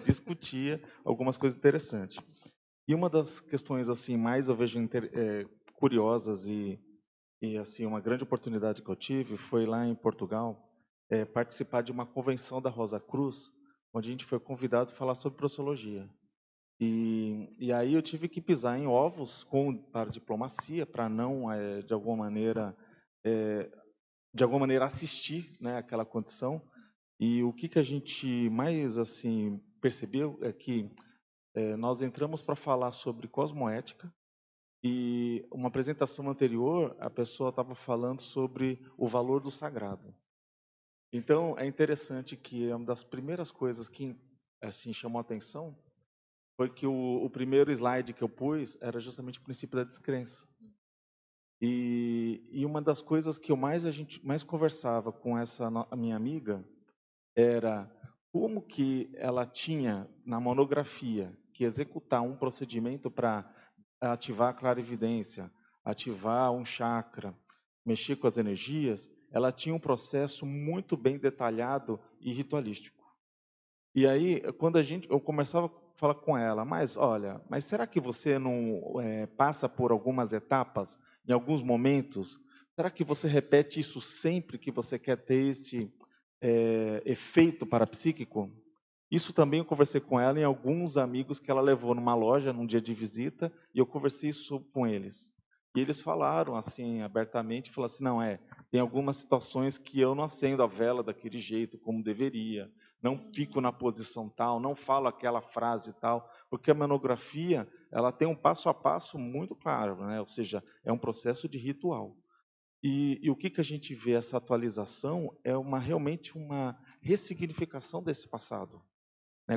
discutia algumas coisas interessantes. E uma das questões assim mais eu vejo curiosas e assim uma grande oportunidade que eu tive foi lá em Portugal participar de uma convenção da Rosa Cruz, onde a gente foi convidado a falar sobre processologia. E aí eu tive que pisar em ovos para a diplomacia, para não de alguma maneira assistir, né, aquela condição. E o que a gente mais assim percebeu é que nós entramos para falar sobre cosmoética e uma apresentação anterior a pessoa estava falando sobre o valor do sagrado. Então é interessante que uma das primeiras coisas que assim chamou a atenção foi que o primeiro slide que eu pus era justamente o princípio da descrença. E uma das coisas que a gente mais conversava com a minha amiga era como que ela tinha, na monografia, que executar um procedimento para ativar a clarividência, ativar um chakra, mexer com as energias, ela tinha um processo muito bem detalhado e ritualístico. E aí, quando eu começava a falar com ela, mas olha, mas será que você não passa por algumas etapas, em alguns momentos? Será que você repete isso sempre que você quer ter esse efeito parapsíquico? Isso também eu conversei com ela em alguns amigos que ela levou numa loja num dia de visita, e eu conversei isso com eles. E eles falaram assim, abertamente, falaram assim, não, tem algumas situações que eu não acendo a vela daquele jeito, como deveria, não fico na posição tal, não falo aquela frase tal, porque a manografia, ela tem um passo a passo muito claro, né? Ou seja, é um processo de ritual. E o que a gente vê, essa atualização, é realmente uma ressignificação desse passado.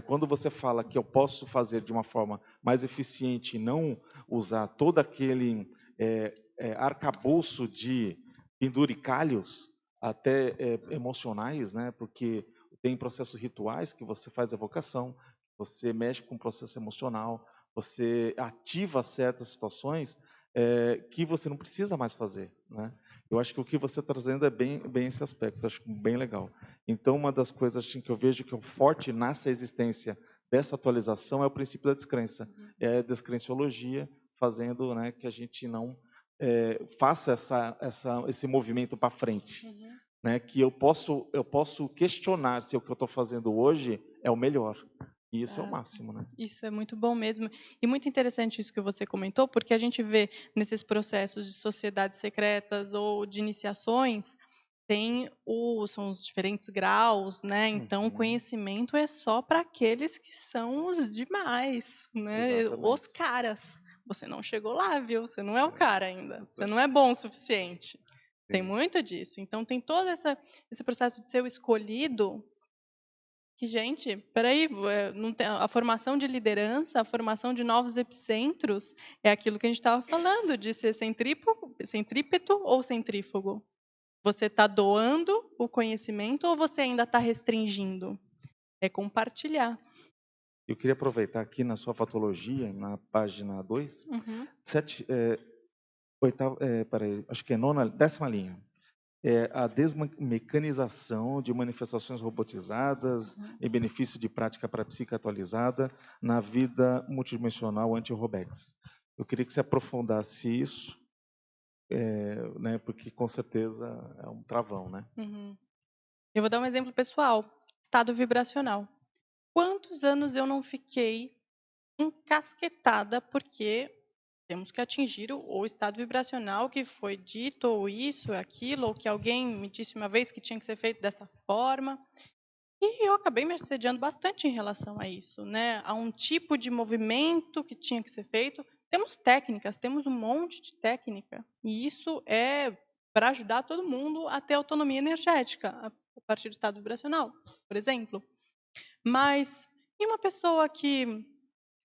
Quando você fala que eu posso fazer de uma forma mais eficiente e não usar todo aquele arcabouço de penduricalhos, até emocionais, né? Porque tem processos rituais que você faz evocação, você mexe com o processo emocional, você ativa certas situações que você não precisa mais fazer, né? Eu acho que o que você está trazendo é bem esse aspecto, acho bem legal. Então, uma das coisas assim, que eu vejo que é forte nessa existência dessa atualização é o princípio da descrença. É a descrenciologia fazendo, né, que a gente não faça esse movimento para frente. Né, que eu posso questionar se o que eu estou fazendo hoje é o melhor. E isso é o máximo, né?
Isso é muito bom mesmo. E muito interessante isso que você comentou, porque a gente vê nesses processos de sociedades secretas ou de iniciações, são os diferentes graus, né? Então, o conhecimento é só para aqueles que são os demais, né?
Exatamente.
Os caras. Você não chegou lá, viu? Você não é o cara ainda. Você não é bom o suficiente. Tem muito disso. Então, tem todo esse processo de ser o escolhido. Que, gente, peraí, não tem, a formação de liderança, a formação de novos epicentros, é aquilo que a gente estava falando, de ser centrípeto ou centrífugo. Você está doando o conhecimento ou você ainda está restringindo? É compartilhar.
Eu queria aproveitar aqui na sua patologia, na página 2, acho que é 10ª linha. A desmecanização de manifestações robotizadas em benefício de prática parapsíquica atualizada na vida multidimensional anti-Robex. Eu queria que você aprofundasse isso, né, porque com certeza é um travão, né?
Eu vou dar um exemplo pessoal. Estado vibracional. Quantos anos eu não fiquei encasquetada porque temos que atingir o estado vibracional que foi dito, ou isso, aquilo, ou que alguém me disse uma vez que tinha que ser feito dessa forma. E eu acabei me assediando bastante em relação a isso, né? A um tipo de movimento que tinha que ser feito. Temos técnicas, temos um monte de técnica. E isso é para ajudar todo mundo a ter autonomia energética, a partir do estado vibracional, por exemplo. Mas, e uma pessoa que,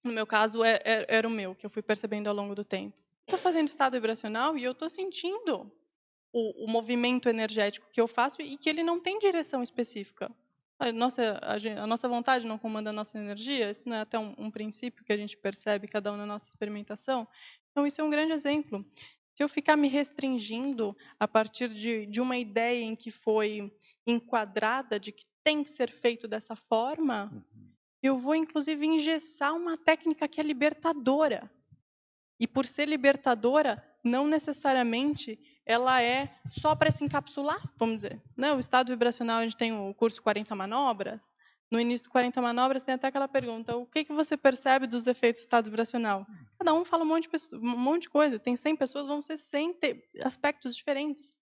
no meu caso, era o meu, que eu fui percebendo ao longo do tempo. Estou fazendo estado vibracional e eu estou sentindo o movimento energético que eu faço e que ele não tem direção específica. A nossa vontade não comanda a nossa energia? Isso não é até um princípio que a gente percebe, cada um na nossa experimentação? Então, isso é um grande exemplo. Se eu ficar me restringindo a partir de uma ideia em que foi enquadrada de que tem que ser feito dessa forma, eu vou, inclusive, engessar uma técnica que é libertadora. E, por ser libertadora, não necessariamente ela é só para se encapsular, vamos dizer. Né? O estado vibracional, a gente tem o curso 40 manobras. No início de 40 manobras, tem até aquela pergunta: o que você percebe dos efeitos do estado vibracional? Cada um fala um monte de coisa. Tem 100 pessoas, vão ser 100 aspectos diferentes.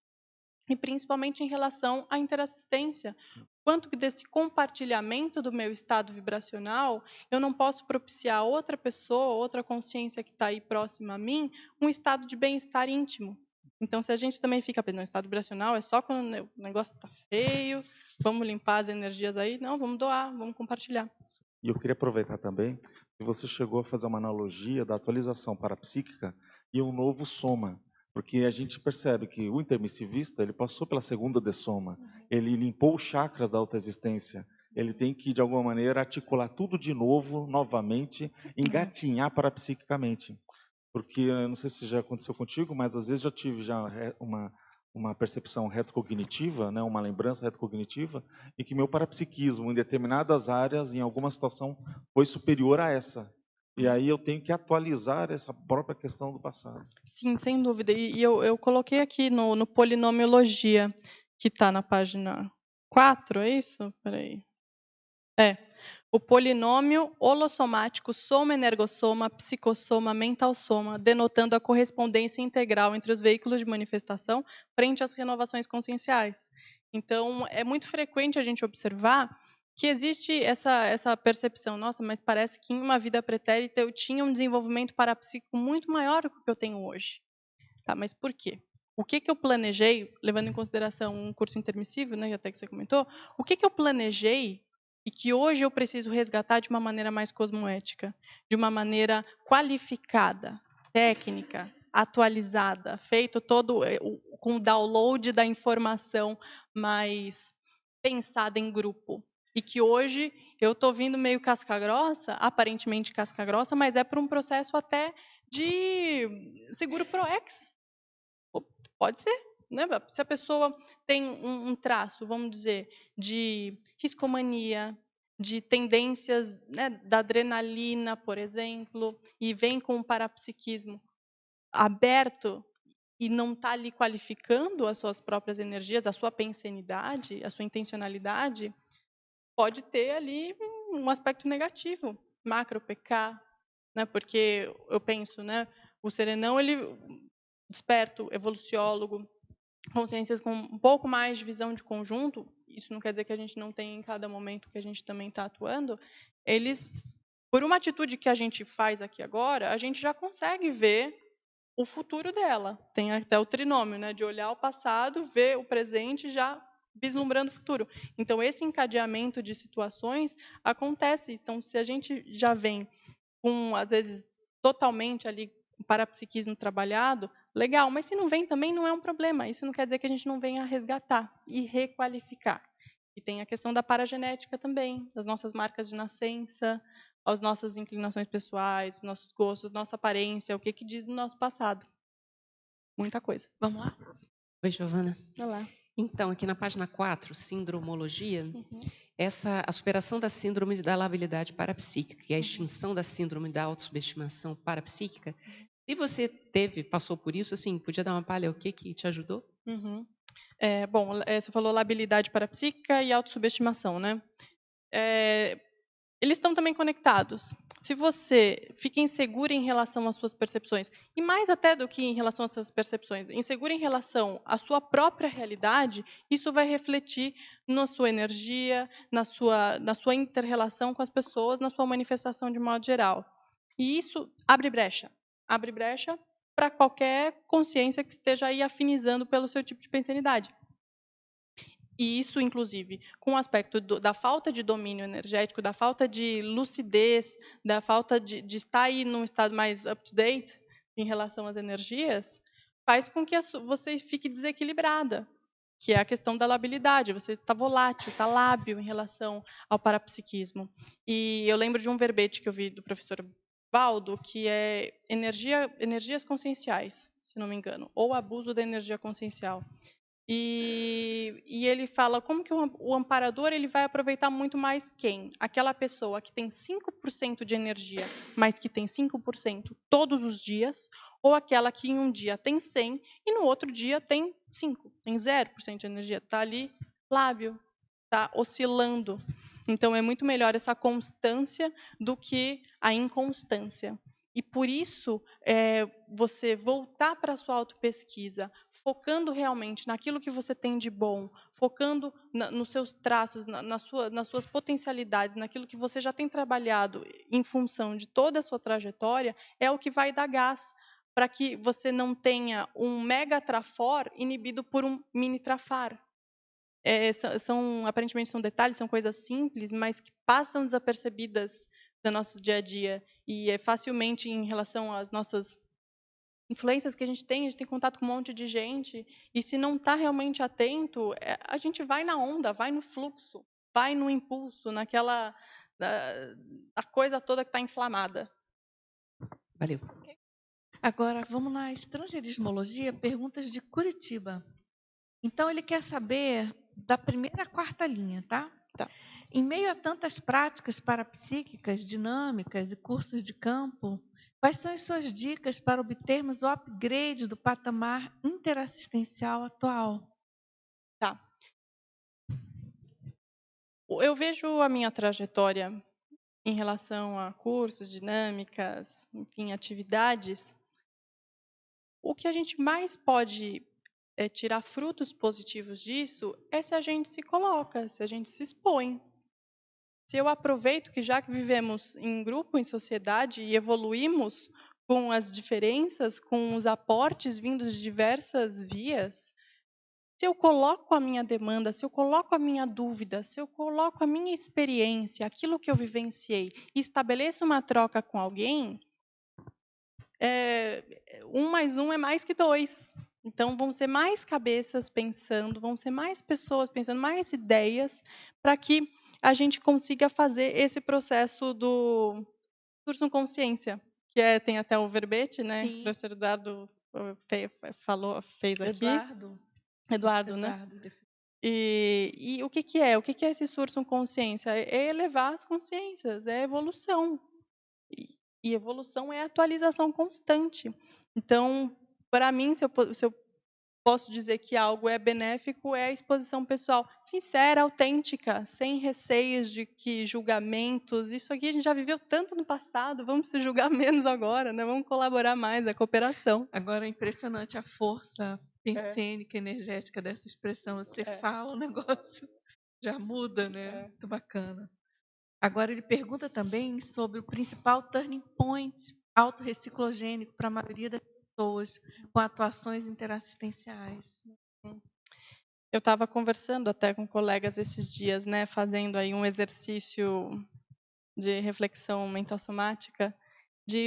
E principalmente em relação à interassistência. Quanto que desse compartilhamento do meu estado vibracional, eu não posso propiciar a outra pessoa, outra consciência que está aí próxima a mim, um estado de bem-estar íntimo. Então, se a gente também fica pensando no estado vibracional, é só quando o negócio está feio, vamos limpar as energias aí. Não, vamos doar, vamos compartilhar.
E eu queria aproveitar também que você chegou a fazer uma analogia da atualização parapsíquica e um novo soma. Porque a gente percebe que o intermissivista, ele passou pela segunda dessoma, ele limpou os chakras da autoexistência, ele tem que, de alguma maneira, articular tudo de novo, novamente, engatinhar parapsiquicamente. Porque, eu não sei se já aconteceu contigo, mas às vezes já tive uma percepção retrocognitiva, né, uma lembrança retrocognitiva, em que meu parapsiquismo, em determinadas áreas, em alguma situação, foi superior a essa. E aí eu tenho que atualizar essa própria questão do passado.
Sim, sem dúvida. E eu coloquei aqui no Polinomiologia, que está na página 4, é isso? Espera aí. O polinômio holossomático soma-energossoma, psicossoma, mental-soma, denotando a correspondência integral entre os veículos de manifestação frente às renovações conscienciais. Então, é muito frequente a gente observar que existe essa percepção, nossa, mas parece que em uma vida pretérita eu tinha um desenvolvimento parapsíquico muito maior do que eu tenho hoje. Tá, mas por quê? O que eu planejei, levando em consideração um curso intermissivo, né, até que você comentou, o que eu planejei e que hoje eu preciso resgatar de uma maneira mais cosmoética, de uma maneira qualificada, técnica, atualizada, feito todo com o download da informação mais pensada em grupo. E que hoje eu estou vindo meio casca-grossa, aparentemente casca-grossa, mas é por um processo até de seguro ProEx. Pode ser, né? Se a pessoa tem um traço, vamos dizer, de riscomania, de tendências, né, da adrenalina, por exemplo, e vem com um parapsiquismo aberto e não está ali qualificando as suas próprias energias, a sua pensenidade, a sua intencionalidade, pode ter ali um aspecto negativo, macro PK, né? Porque eu penso, né, o serenão, ele desperto, evoluciólogo, consciências com um pouco mais de visão de conjunto, isso não quer dizer que a gente não tem em cada momento que a gente também está atuando, eles, por uma atitude que a gente faz aqui agora, a gente já consegue ver o futuro dela. Tem até o trinômio, né, de olhar o passado, ver o presente, já vislumbrando o futuro. Então, esse encadeamento de situações acontece. Então, se a gente já vem com, às vezes, totalmente ali o parapsiquismo trabalhado, legal, mas se não vem também não é um problema. Isso não quer dizer que a gente não venha resgatar e requalificar. E tem a questão da paragenética também, das nossas marcas de nascença, as nossas inclinações pessoais, os nossos gostos, nossa aparência, o que diz do nosso passado. Muita coisa. Vamos lá?
Oi, Giovana.
Olá.
Então, aqui na página 4, Sindromologia, a superação da síndrome da labilidade parapsíquica e a extinção da síndrome da autossubestimação parapsíquica. E você passou por isso, assim, podia dar uma palha, o que te ajudou?
Bom, você falou labilidade parapsíquica e autossubestimação, né? Eles estão também conectados. Se você fica inseguro em relação às suas percepções, e mais até do que em relação às suas percepções, inseguro em relação à sua própria realidade, isso vai refletir na sua energia, na sua inter-relação com as pessoas, na sua manifestação de modo geral. E isso abre brecha para qualquer consciência que esteja aí afinizando pelo seu tipo de pensanidade. E isso, inclusive, com o aspecto da falta de domínio energético, da falta de lucidez, da falta de estar aí num estado mais up-to-date em relação às energias, faz com que você fique desequilibrada, que é a questão da labilidade. Você está volátil, está lábil em relação ao parapsiquismo. E eu lembro de um verbete que eu vi do professor Valdo, que é energias conscienciais, se não me engano, ou abuso da energia consciencial. E ele fala como que o amparador ele vai aproveitar muito mais quem? Aquela pessoa que tem 5% de energia, mas que tem 5% todos os dias, ou aquela que em um dia tem 100 e no outro dia tem 5, tem 0% de energia. Está ali lábil, está oscilando. Então, é muito melhor essa constância do que a inconstância. E por isso, você voltar para a sua autopesquisa, focando realmente naquilo que você tem de bom, focando nos seus traços, nas suas potencialidades, naquilo que você já tem trabalhado em função de toda a sua trajetória, é o que vai dar gás para que você não tenha um mega trafor inibido por um mini trafar. Aparentemente são detalhes, são coisas simples, mas que passam desapercebidas do nosso dia a dia e é facilmente em relação às nossas influências que a gente tem contato com um monte de gente e se não está realmente atento, a gente vai na onda, vai no fluxo, vai no impulso, naquela a coisa toda que está inflamada.
Valeu.
Agora, vamos na estrangeirismologia, perguntas de Curitiba. Então, ele quer saber da primeira à quarta linha, tá?
Tá.
Em meio a tantas práticas parapsíquicas, dinâmicas e cursos de campo, quais são as suas dicas para obtermos o upgrade do patamar interassistencial atual?
Tá. Eu vejo a minha trajetória em relação a cursos, dinâmicas, enfim, atividades. O que a gente mais pode tirar frutos positivos disso é se a gente se coloca, se a gente se expõe. Se eu aproveito que já que vivemos em grupo, em sociedade e evoluímos com as diferenças, com os aportes vindos de diversas vias, se eu coloco a minha demanda, se eu coloco a minha dúvida, se eu coloco a minha experiência, aquilo que eu vivenciei, e estabeleço uma troca com alguém, 1 mais 1 é mais que 2. Então, vão ser mais cabeças pensando, vão ser mais pessoas pensando, mais ideias, para que a gente consiga fazer esse processo do Sursum Consciência, que tem até o verbete, né?
Sim.
O professor Eduardo fez aqui.
Eduardo,
né? E o que é? O que é esse Sursum Consciência? É elevar as consciências, é evolução. E evolução é atualização constante. Então, para mim, se eu posso dizer que algo é benéfico, é a exposição pessoal sincera, autêntica, sem receios de que julgamentos. Isso aqui a gente já viveu tanto no passado, vamos se julgar menos agora, né? Vamos colaborar mais, a cooperação.
Agora é impressionante a força pensênica, energética dessa expressão. Você fala, o negócio já muda, né? Muito bacana. Agora ele pergunta também sobre o principal turning point autorreciclogênico para a maioria das pessoas com atuações interassistenciais.
Eu estava conversando até com colegas esses dias, né, fazendo aí um exercício de reflexão mental somática,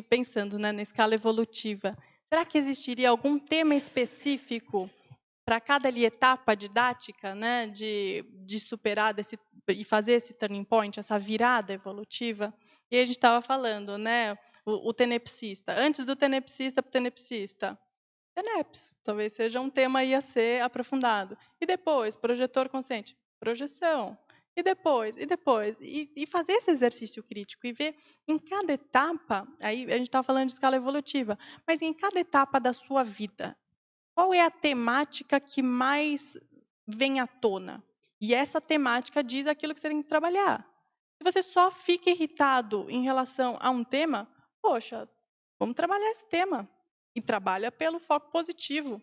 pensando, né, na escala evolutiva. Será que existiria algum tema específico para cada etapa didática, né, de superar e fazer esse turning point, essa virada evolutiva? E a gente estava falando, né, o tenepsista. Antes do tenepsista para o tenepsista, TENEPS, talvez seja um tema a ser aprofundado. E depois, projetor consciente, projeção. E depois, e fazer esse exercício crítico e ver em cada etapa, aí a gente está falando de escala evolutiva, mas em cada etapa da sua vida, qual é a temática que mais vem à tona? E essa temática diz aquilo que você tem que trabalhar. Se você só fica irritado em relação a um tema, poxa, vamos trabalhar esse tema. E trabalha pelo foco positivo,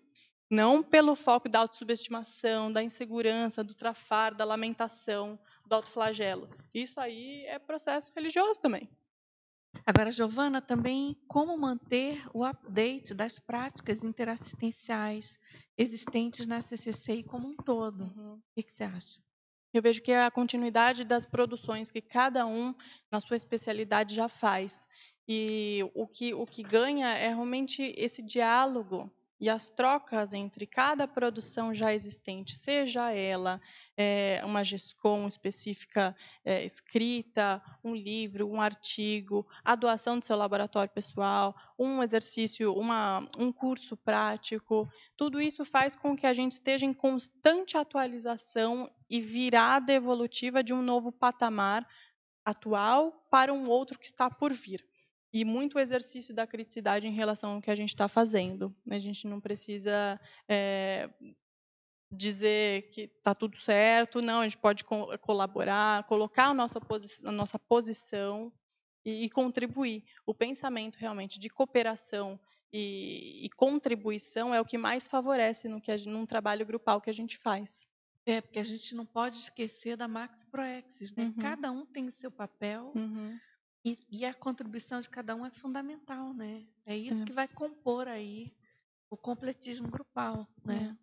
não pelo foco da autossubestimação, da insegurança, do trafar, da lamentação, do autoflagelo. Isso aí é processo religioso também.
Agora, Giovana, também como manter o update das práticas interassistenciais existentes na CCCI como um todo. O que você acha?
Eu vejo que é a continuidade das produções que cada um, na sua especialidade, já faz. E o que ganha é realmente esse diálogo e as trocas entre cada produção já existente, seja ela uma GESCOM específica escrita, um livro, um artigo, a doação do seu laboratório pessoal, um exercício, um curso prático. Tudo isso faz com que a gente esteja em constante atualização e virada evolutiva de um novo patamar atual para um outro que está por vir. E muito exercício da criticidade em relação ao que a gente está fazendo. A gente não precisa dizer que está tudo certo, não, a gente pode colaborar, colocar a nossa posição e contribuir. O pensamento realmente de cooperação e contribuição é o que mais favorece num trabalho grupal que a gente faz.
Porque a gente não pode esquecer da Max Proexis, né? Cada um tem o seu papel e a contribuição de cada um é fundamental, né? É isso que vai compor aí o completismo grupal, né?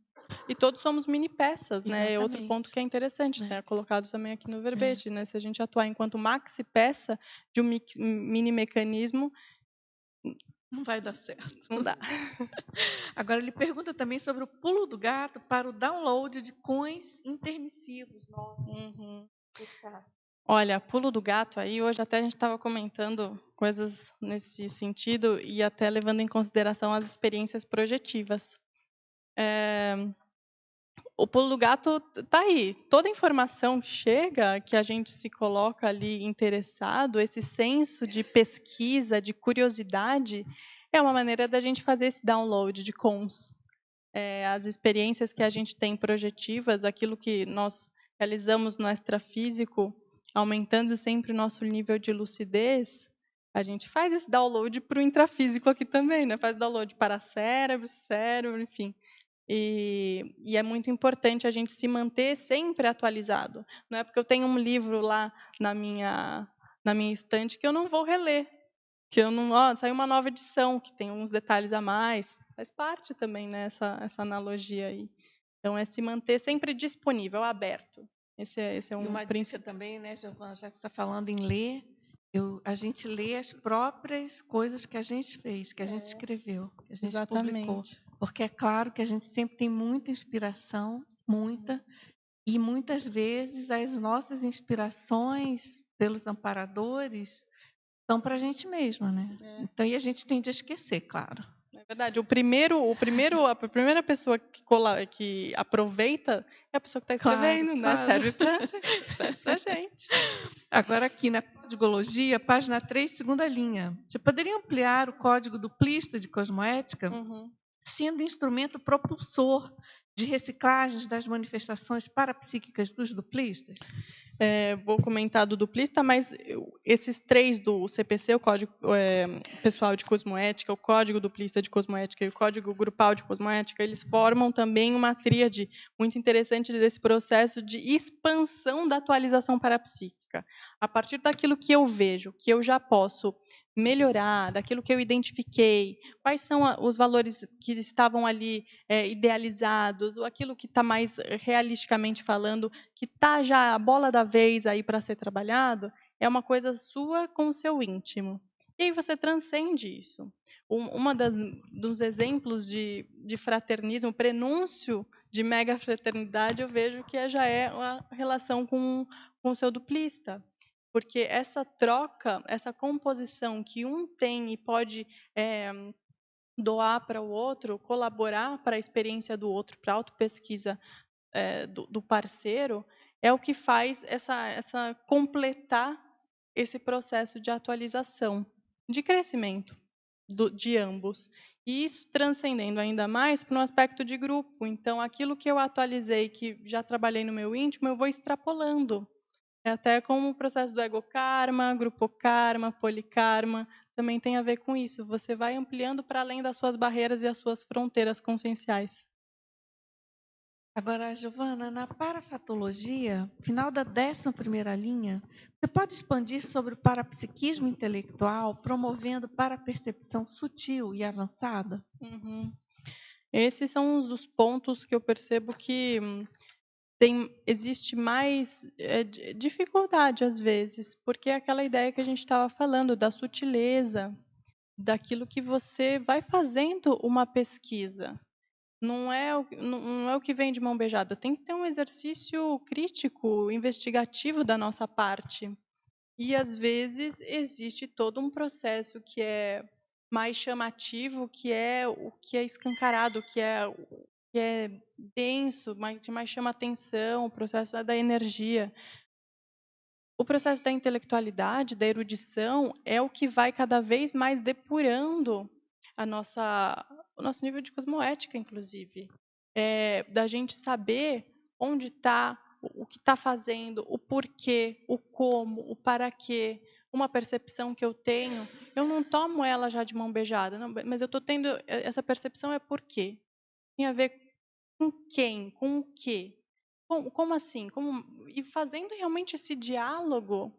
E todos somos mini peças, né? É outro
Exatamente.
ponto que é interessante, né? Colocado também aqui no verbete, né? Se a gente atuar enquanto maxi peça de um mini mecanismo,
não vai dar certo.
Não dá.
Agora, ele pergunta também sobre o pulo do gato para o download de coins intermissivos. Nossa.
Olha, pulo do gato aí, hoje até a gente estava comentando coisas nesse sentido e até levando em consideração as experiências projetivas. O pulo do gato está aí. Toda informação que chega, que a gente se coloca ali interessado, esse senso de pesquisa, de curiosidade, é uma maneira da gente fazer esse download de cons. As experiências que a gente tem projetivas, aquilo que nós realizamos no extrafísico, aumentando sempre o nosso nível de lucidez, a gente faz esse download para o intrafísico aqui também, né? Faz download para cérebro, enfim. E é muito importante a gente se manter sempre atualizado. Não é porque eu tenho um livro lá na minha estante que eu não vou reler. Que eu não, saiu uma nova edição que tem uns detalhes a mais. Faz parte também, né, essa analogia aí. Então é se manter sempre disponível, aberto. Esse é um
uma
princípio
dica também, né, Giovana, já que você está falando em ler, a gente lê as próprias coisas que a gente fez, que a gente escreveu, que a gente publicou. Porque é claro que a gente sempre tem muita inspiração, muita, e muitas vezes as nossas inspirações pelos amparadores são para a gente mesma, né? Então, e a gente tende a esquecer, claro.
É verdade. A primeira pessoa que aproveita é a pessoa que está escrevendo, né?
Claro.
Serve para gente.
Agora, aqui na Codigologia, página 3, segunda linha. Você poderia ampliar o código duplista de cosmoética, sendo instrumento propulsor de reciclagens das manifestações parapsíquicas dos duplistas?
Vou comentar do duplista, mas esses três do CPC, o Código Pessoal de Cosmoética, o Código Duplista de Cosmoética e o Código Grupal de Cosmoética, eles formam também uma tríade muito interessante desse processo de expansão da atualização parapsíquica. A partir daquilo que eu vejo, que eu já posso melhorar, daquilo que eu identifiquei, quais são os valores que estavam ali idealizados, ou aquilo que está mais realisticamente falando, que está já a bola da vez aí para ser trabalhado, é uma coisa sua com o seu íntimo. E aí você transcende isso. Dos exemplos de fraternismo, prenúncio de mega fraternidade, eu vejo que já é uma relação com o seu duplista. Porque essa troca, essa composição que um tem e pode doar para o outro, colaborar para a experiência do outro, para a autopesquisa do parceiro, é o que faz essa completar esse processo de atualização, de crescimento de ambos. E isso transcendendo ainda mais para um aspecto de grupo. Então, aquilo que eu atualizei, que já trabalhei no meu íntimo, eu vou extrapolando. É até como o processo do egokarma, grupokarma, polikarma, também tem a ver com isso. Você vai ampliando para além das suas barreiras e as suas fronteiras conscienciais.
Agora, Giovana, na parafatologia, final da 11ª linha, você pode expandir sobre o parapsiquismo intelectual, promovendo parapercepção sutil e avançada?
Esses são os dos pontos que eu percebo que existe mais dificuldade às vezes, porque é aquela ideia que a gente estava falando da sutileza, daquilo que você vai fazendo uma pesquisa. Não é o que vem de mão beijada. Tem que ter um exercício crítico, investigativo da nossa parte. E, às vezes, existe todo um processo que é mais chamativo, que é o que é escancarado, que é denso, que mais chama atenção, o processo da energia. O processo da intelectualidade, da erudição, é o que vai cada vez mais depurando o nosso nível de cosmoética, inclusive. Da gente saber onde está, o que está fazendo, o porquê, o como, o para quê. Uma percepção que eu tenho, eu não tomo ela já de mão beijada, não, mas eu estou tendo essa percepção é por quê? Tem a ver com quem, com o quê? Como assim? E fazendo realmente esse diálogo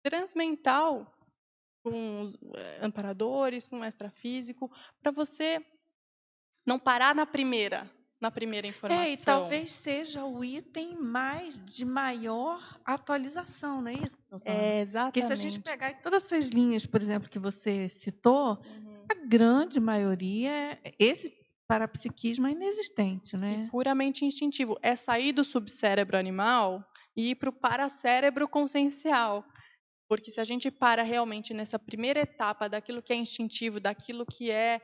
transmental com os amparadores, com o extrafísico, para você não parar na primeira informação.
E talvez seja o item de maior atualização, não é isso?
Exatamente.
Porque se a gente pegar todas essas linhas, por exemplo, que você citou, a grande maioria, esse parapsiquismo é inexistente, né?
E puramente instintivo. É sair do subcérebro animal e ir para o paracérebro consciencial. Porque se a gente para realmente nessa primeira etapa daquilo que é instintivo, daquilo que é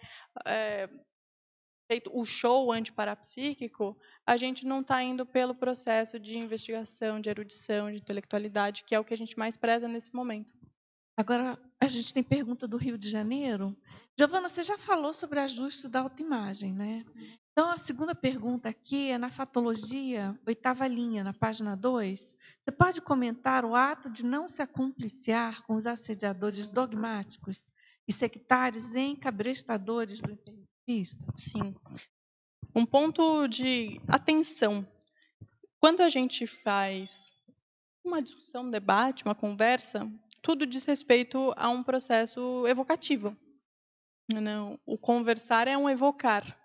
feito o show antiparapsíquico, a gente não está indo pelo processo de investigação, de erudição, de intelectualidade, que é o que a gente mais preza nesse momento.
Agora, a gente tem pergunta do Rio de Janeiro. Giovana, você já falou sobre ajuste da autoimagem, né? Então, a segunda pergunta aqui é na fatologia, 8ª linha, na página 2. Você pode comentar o ato de não se acumpliciar com os assediadores dogmáticos e sectários e encabrestadores do intermissivista?
Sim. Um ponto de atenção. Quando a gente faz uma discussão, um debate, uma conversa, tudo diz respeito a um processo evocativo. Não, o conversar é um evocar.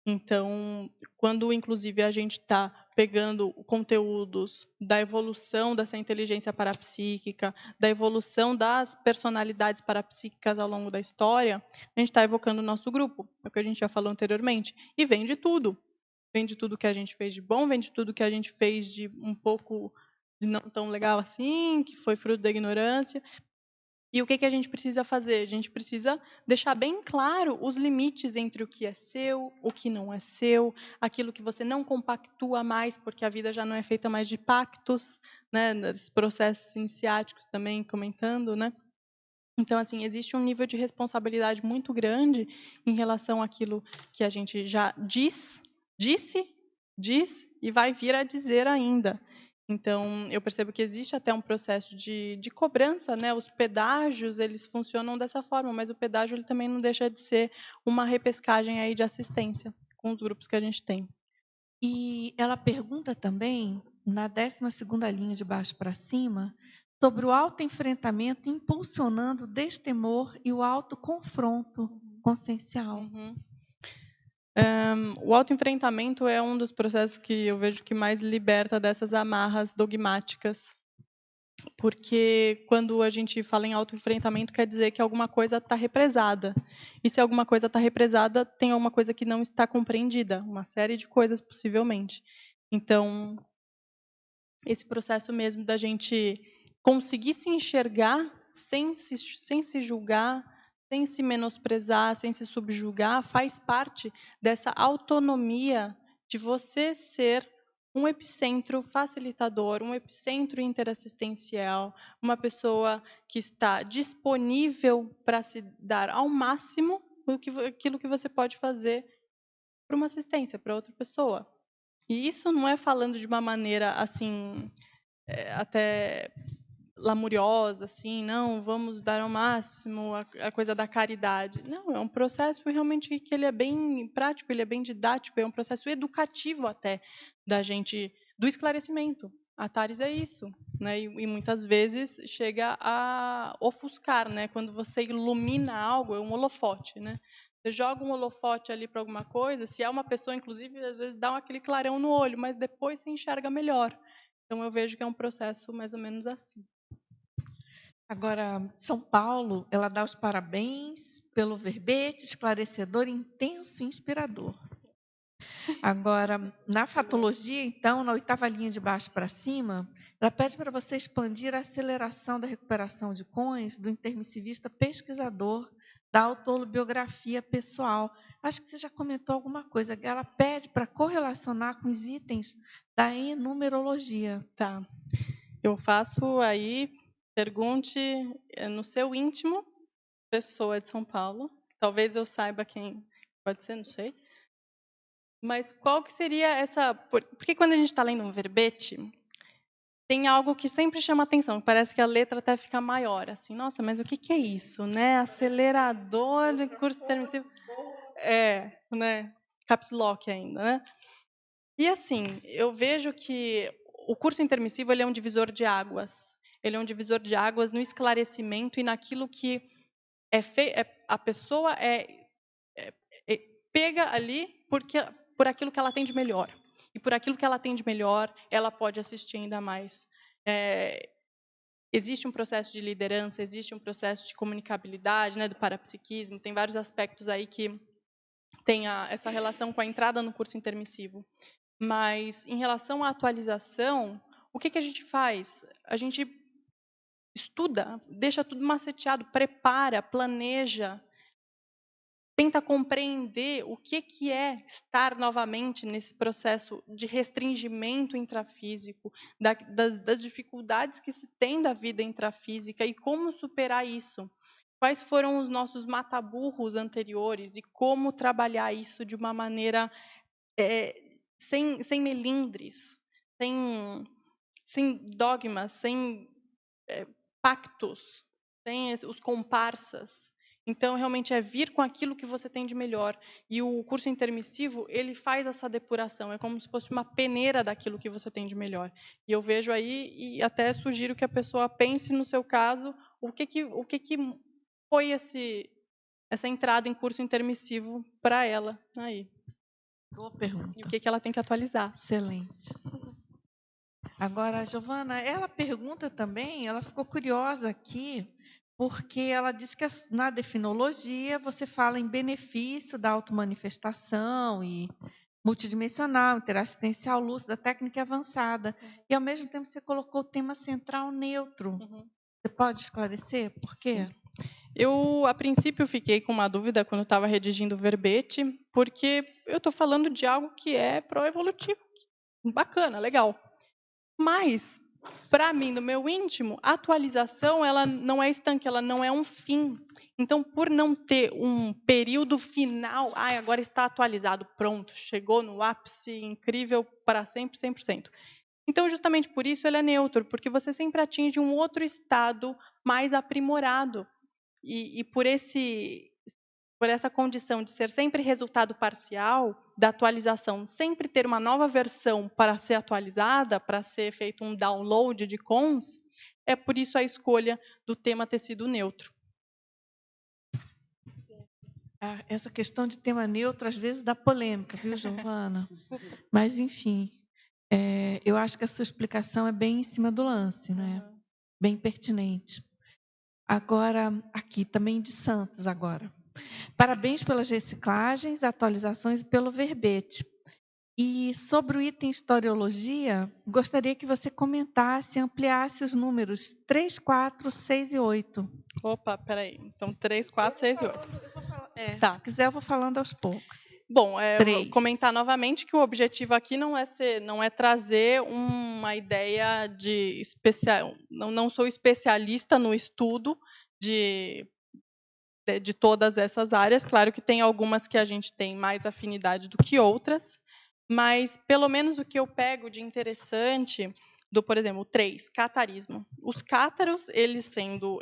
Então, quando inclusive a gente está pegando conteúdos da evolução dessa inteligência parapsíquica, da evolução das personalidades parapsíquicas ao longo da história, a gente está evocando o nosso grupo, é o que a gente já falou anteriormente, e vem de tudo. Vem de tudo que a gente fez de bom, vem de tudo que a gente fez de um pouco de não tão legal assim, que foi fruto da ignorância. E o que a gente precisa fazer? A gente precisa deixar bem claro os limites entre o que é seu, o que não é seu, aquilo que você não compactua mais, porque a vida já não é feita mais de pactos, né, nesses processos iniciáticos também comentando, né? Então, assim, existe um nível de responsabilidade muito grande em relação àquilo que a gente já disse e vai vir a dizer ainda. Então, eu percebo que existe até um processo de cobrança, né? Os pedágios, eles funcionam dessa forma, mas o pedágio ele também não deixa de ser uma repescagem aí de assistência com os grupos que a gente tem.
E ela pergunta também, na 12ª linha de baixo para cima, sobre o autoenfrentamento impulsionando o destemor e o autoconfronto consciencial.
O autoenfrentamento é um dos processos que eu vejo que mais liberta dessas amarras dogmáticas. Porque quando a gente fala em autoenfrentamento, quer dizer que alguma coisa está represada. E se alguma coisa está represada, tem alguma coisa que não está compreendida. Uma série de coisas, possivelmente. Então, esse processo mesmo da gente conseguir se enxergar sem se julgar, sem se menosprezar, sem se subjugar, faz parte dessa autonomia de você ser um epicentro facilitador, um epicentro interassistencial, uma pessoa que está disponível para se dar ao máximo aquilo que você pode fazer para uma assistência, para outra pessoa. E isso não é falando de uma maneira assim, até lamuriosa, assim, não, vamos dar ao máximo a coisa da caridade. Não, é um processo realmente que ele é bem prático, ele é bem didático, é um processo educativo até da gente, do esclarecimento. A TARES é isso, né? E muitas vezes chega a ofuscar, né? Quando você ilumina algo, é um holofote, né? Você joga um holofote ali para alguma coisa, se é uma pessoa, inclusive, às vezes dá aquele clarão no olho, mas depois você enxerga melhor. Então, eu vejo que é um processo mais ou menos assim.
Agora, São Paulo, ela dá os parabéns pelo verbete esclarecedor, intenso e inspirador. Agora, na fatologia, então, na 8ª linha de baixo para cima, ela pede para você expandir a aceleração da recuperação de cões do intermissivista pesquisador da autobiografia pessoal. Acho que você já comentou alguma coisa. Ela pede para correlacionar com os itens da enumerologia.
Tá. Eu faço aí, pergunte no seu íntimo, pessoa de São Paulo. Talvez eu saiba quem pode ser, não sei. Mas qual que seria essa... Porque quando a gente está lendo um verbete, tem algo que sempre chama atenção. Parece que a letra até fica maior. Assim, nossa, mas o que é isso, né? Acelerador de curso intermissivo. Né? Caps Lock ainda, né? E assim, eu vejo que o curso intermissivo ele é um divisor de águas. Ele é um divisor de águas no esclarecimento e naquilo que a pessoa pega ali por aquilo que ela tem de melhor. E por aquilo que ela tem de melhor, ela pode assistir ainda mais. Existe um processo de liderança, existe um processo de comunicabilidade, né, do parapsiquismo, tem vários aspectos aí que tem essa relação com a entrada no curso intermissivo. Mas, em relação à atualização, o que a gente faz? A gente estuda, deixa tudo maceteado, prepara, planeja, tenta compreender o que é estar novamente nesse processo de restringimento intrafísico, das dificuldades que se tem da vida intrafísica e como superar isso. Quais foram os nossos mataburros anteriores e como trabalhar isso de uma maneira sem melindres, sem dogmas, sem pactos, sem os comparsas. Então, realmente é vir com aquilo que você tem de melhor. E o curso intermissivo, ele faz essa depuração. É como se fosse uma peneira daquilo que você tem de melhor. E eu vejo aí, e até sugiro que a pessoa pense no seu caso, o que foi essa entrada em curso intermissivo para ela aí.
Boa pergunta.
E o que ela tem que atualizar.
Excelente. Agora, a Giovana, ela pergunta também, ela ficou curiosa aqui, porque ela diz que na definologia você fala em benefício da automanifestação e multidimensional, interassistencial, lúcida, técnica avançada. E, ao mesmo tempo, você colocou o tema central neutro. Você pode esclarecer por quê?
Sim. Eu, a princípio, fiquei com uma dúvida quando estava redigindo o verbete, porque eu estou falando de algo que é pró-evolutivo. Bacana, legal. Mas, para mim, no meu íntimo, a atualização ela não é estanque, ela não é um fim. Então, por não ter um período final, agora está atualizado, pronto, chegou no ápice incrível para sempre, 100%. Então, justamente por isso, ele é neutro, porque você sempre atinge um outro estado mais aprimorado. E por essa condição de ser sempre resultado parcial da atualização, sempre ter uma nova versão para ser atualizada, para ser feito um download de cons, é por isso a escolha do tema ter sido neutro.
Essa questão de tema neutro, às vezes, dá polêmica, viu, Giovana? Mas, enfim, eu acho que a sua explicação é bem em cima do lance, né? Bem pertinente. Agora, aqui, também de Santos, agora. Parabéns pelas reciclagens, atualizações e pelo verbete. E sobre o item historiologia, gostaria que você comentasse, ampliasse os números 3, 4, 6 e 8.
Opa, peraí. Então, 3, 4, 6 e 8.
Tá. Se quiser, eu vou falando aos poucos.
Bom, vou comentar novamente que o objetivo aqui não é trazer uma ideia de especial. Não sou especialista no estudo de todas essas áreas. Claro que tem algumas que a gente tem mais afinidade do que outras, mas pelo menos o que eu pego de interessante por exemplo, 3, catarismo. Os cátaros, eles sendo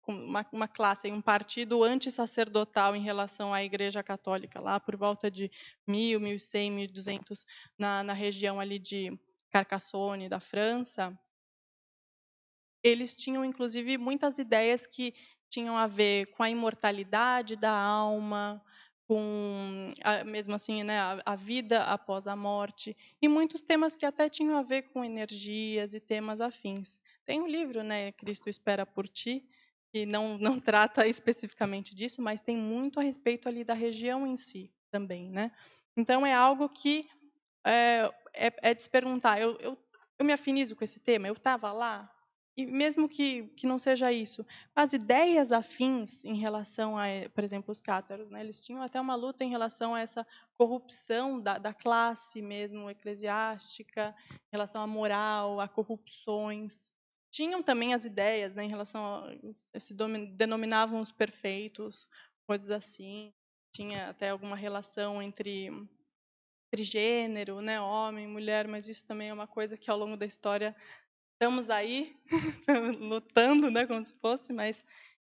uma classe, um partido antissacerdotal em relação à Igreja Católica, lá por volta de 1000, 1100, 1200, na região ali de Carcassonne, da França, eles tinham, inclusive, muitas ideias que tinham a ver com a imortalidade da alma, com, mesmo assim, né, a vida após a morte, e muitos temas que até tinham a ver com energias e temas afins. Tem um livro, né, Cristo Espera por Ti, que não trata especificamente disso, mas tem muito a respeito ali da região em si também, né? Então, é algo que é de se perguntar, eu me afinizo com esse tema? Eu estava lá? E mesmo que não seja isso, as ideias afins em relação a, por exemplo, os cátaros, né, eles tinham até uma luta em relação a essa corrupção da classe mesmo eclesiástica, em relação à moral, a corrupções. Tinham também as ideias, né, em relação denominavam os perfeitos, coisas assim. Tinha até alguma relação entre gênero, né, homem, mulher, mas isso também é uma coisa que ao longo da história estamos aí lutando, né, como se fosse, mas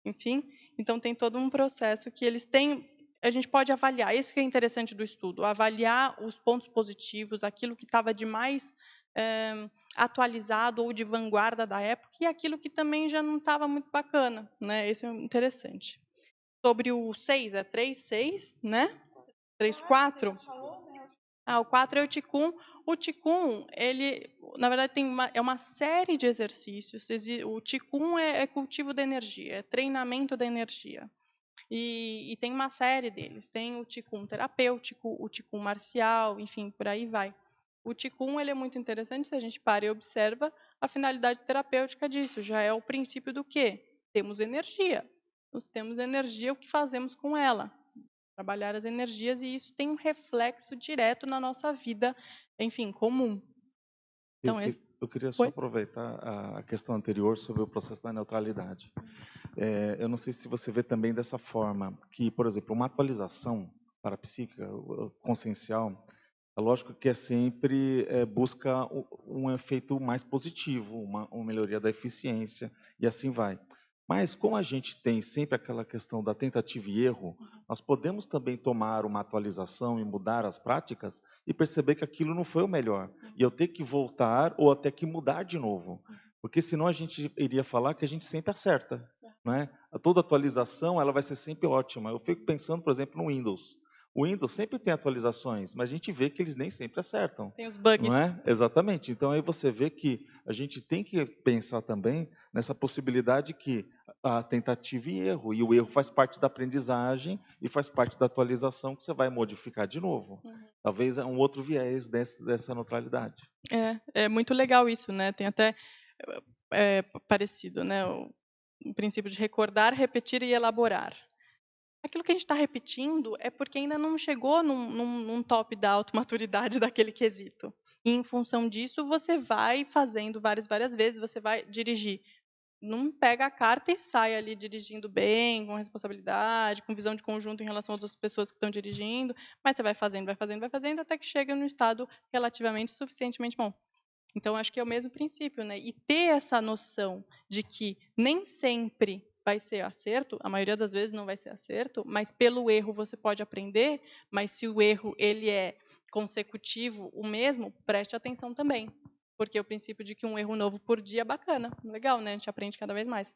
enfim, então tem todo um processo que eles têm, a gente pode avaliar, isso que é interessante do estudo, avaliar os pontos positivos, aquilo que estava de mais atualizado ou de vanguarda da época e aquilo que também já não estava muito bacana, né? Isso é interessante. Sobre o 6, 3, 6, né? 3, 4. O 4 é o Ticum. O Ticum, ele, na verdade, é uma série de exercícios. O Ticum é cultivo da energia, é treinamento da energia. E tem uma série deles. Tem o Ticum terapêutico, o Ticum marcial, enfim, por aí vai. O Qigong ele é muito interessante se a gente para e observa a finalidade terapêutica disso. Já é o princípio do quê? Temos energia. Nós temos energia, o que fazemos com ela? Trabalhar as energias, e isso tem um reflexo direto na nossa vida, enfim, comum. Então,
Eu queria só aproveitar a questão anterior sobre o processo da neutralidade. Eu não sei se você vê também dessa forma, que, por exemplo, uma atualização parapsíquica, consciencial, é lógico que sempre busca um efeito mais positivo, uma melhoria da eficiência, e assim vai. Mas, como a gente tem sempre aquela questão da tentativa e erro, nós podemos também tomar uma atualização e mudar as práticas e perceber que aquilo não foi o melhor. E eu ter que voltar ou até que mudar de novo. Porque senão a gente iria falar que a gente sempre acerta. Não é? Toda atualização ela vai ser sempre ótima. Eu fico pensando, por exemplo, no Windows. O Windows sempre tem atualizações, mas a gente vê que eles nem sempre acertam.
Tem os bugs.
Não é? Exatamente. Então, aí você vê que a gente tem que pensar também nessa possibilidade que a tentativa e erro. E o erro faz parte da aprendizagem e faz parte da atualização que você vai modificar de novo. Talvez é um outro viés dessa neutralidade.
É muito legal isso, né? Tem até parecido, né? O princípio de recordar, repetir e elaborar. Aquilo que a gente está repetindo é porque ainda não chegou num top da automaturidade daquele quesito. E, em função disso, você vai fazendo várias vezes, você vai dirigir. Não pega a carta e sai ali dirigindo bem, com responsabilidade, com visão de conjunto em relação às outras pessoas que estão dirigindo, mas você vai fazendo, até que chega num estado relativamente suficientemente bom. Então, acho que é o mesmo princípio, né? E ter essa noção de que nem sempre vai ser acerto, a maioria das vezes não vai ser acerto, mas pelo erro você pode aprender, mas se o erro ele é consecutivo, o mesmo, preste atenção também. Porque o princípio de que um erro novo por dia é bacana, legal, né? A gente aprende cada vez mais.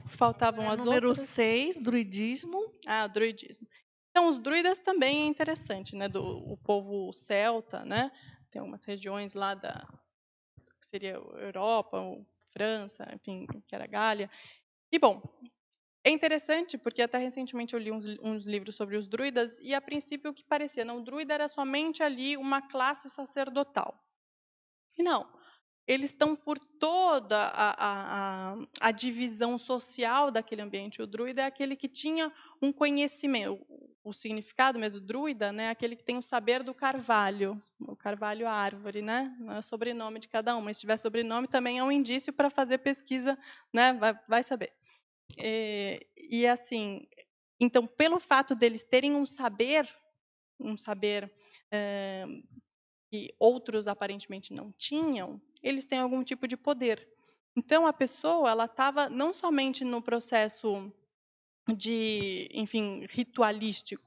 Faltavam as outras.
Número 6, druidismo.
Druidismo. Então, os druidas também é interessante, né? O povo celta, né? Tem algumas regiões lá que seria Europa, ou França, enfim, que era Gália. E, bom, é interessante porque até recentemente eu li uns livros sobre os druidas e, a princípio, o que parecia, não, o druida era somente ali uma classe sacerdotal. E não, eles estão por toda a divisão social daquele ambiente. O druida é aquele que tinha um conhecimento, o significado mesmo, druida, né, é aquele que tem o saber do carvalho, o carvalho árvore, né, não é o sobrenome de cada um, mas se tiver sobrenome também é um indício para fazer pesquisa, né, vai saber. E assim, então, pelo fato deles terem um saber que outros aparentemente não tinham, eles têm algum tipo de poder. Então, a pessoa ela estava não somente no processo de, enfim, ritualístico,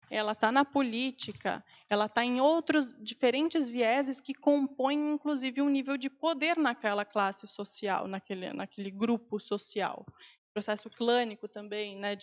ela está na política, ela está em outros diferentes vieses que compõem, inclusive, um nível de poder naquela classe social, naquele grupo social. Processo clânico também, né?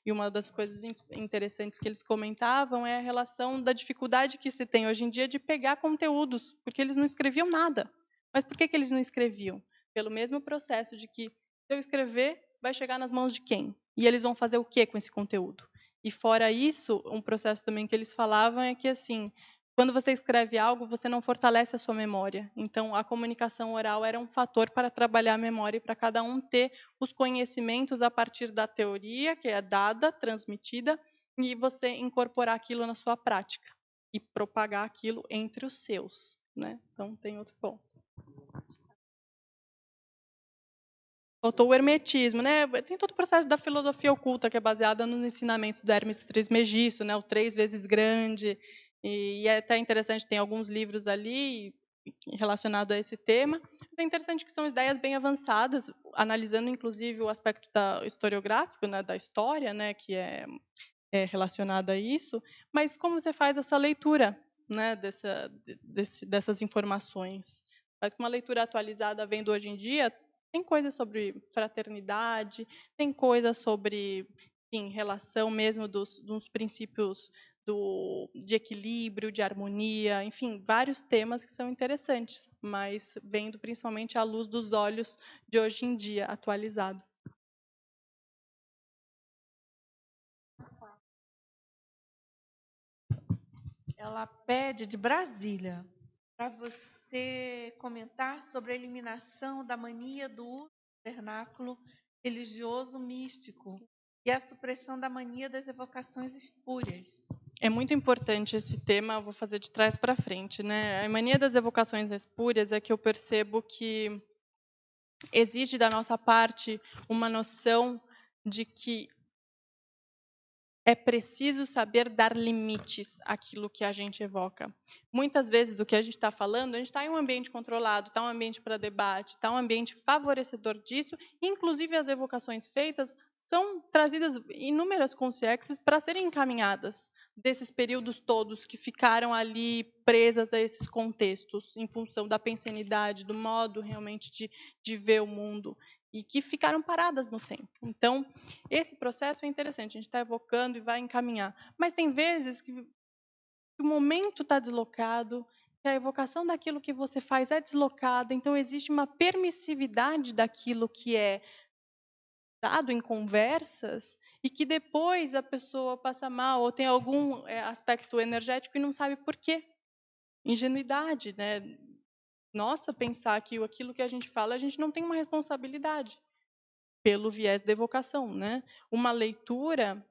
E uma das coisas interessantes que eles comentavam é a relação da dificuldade que se tem hoje em dia de pegar conteúdos, porque eles não escreviam nada. Mas por que eles não escreviam? Pelo mesmo processo de que, se eu escrever, vai chegar nas mãos de quem? E eles vão fazer o quê com esse conteúdo? E fora isso, um processo também que eles falavam é que, assim, quando você escreve algo, você não fortalece a sua memória. Então, a comunicação oral era um fator para trabalhar a memória e para cada um ter os conhecimentos a partir da teoria, que é dada, transmitida, e você incorporar aquilo na sua prática e propagar aquilo entre os seus, né? Então, tem outro ponto. Faltou o hermetismo, né? Tem todo o processo da filosofia oculta que é baseada nos ensinamentos do Hermes Trismegisto, né? O 3 vezes grande. E é até interessante, tem alguns livros ali relacionados a esse tema. É interessante que são ideias bem avançadas, analisando inclusive o aspecto historiográfico, né? Da história, né? Que é relacionado a isso. Mas como você faz essa leitura, né? Dessas informações? Faz com uma leitura atualizada, vendo hoje em dia. Tem coisas sobre fraternidade, tem coisas sobre, enfim, relação mesmo dos princípios de equilíbrio, de harmonia, enfim, vários temas que são interessantes, mas vendo principalmente à luz dos olhos de hoje em dia, atualizado.
ela pede de Brasília para você comentar sobre a eliminação da mania do uso do vernáculo religioso místico e a supressão da mania das evocações espúrias.
É muito importante esse tema, eu vou fazer de trás para frente, né? A mania das evocações espúrias é que eu percebo que exige da nossa parte uma noção de que é preciso saber dar limites àquilo que a gente evoca. Muitas vezes, do que a gente está falando, a gente está em um ambiente controlado, está um ambiente para debate, está um ambiente favorecedor disso. Inclusive, as evocações feitas são trazidas inúmeras consciências para serem encaminhadas desses períodos todos que ficaram ali presas a esses contextos, em função da pensenidade, do modo realmente de ver o mundo, e que ficaram paradas no tempo. Então, esse processo é interessante, a gente está evocando e vai encaminhar. Mas tem vezes que o momento está deslocado, que a evocação daquilo que você faz é deslocada, então existe uma permissividade daquilo que é dado em conversas e que depois a pessoa passa mal ou tem algum aspecto energético e não sabe por quê. Ingenuidade, né? Nossa, pensar que aquilo que a gente fala, a gente não tem uma responsabilidade pelo viés da evocação, né? Uma leitura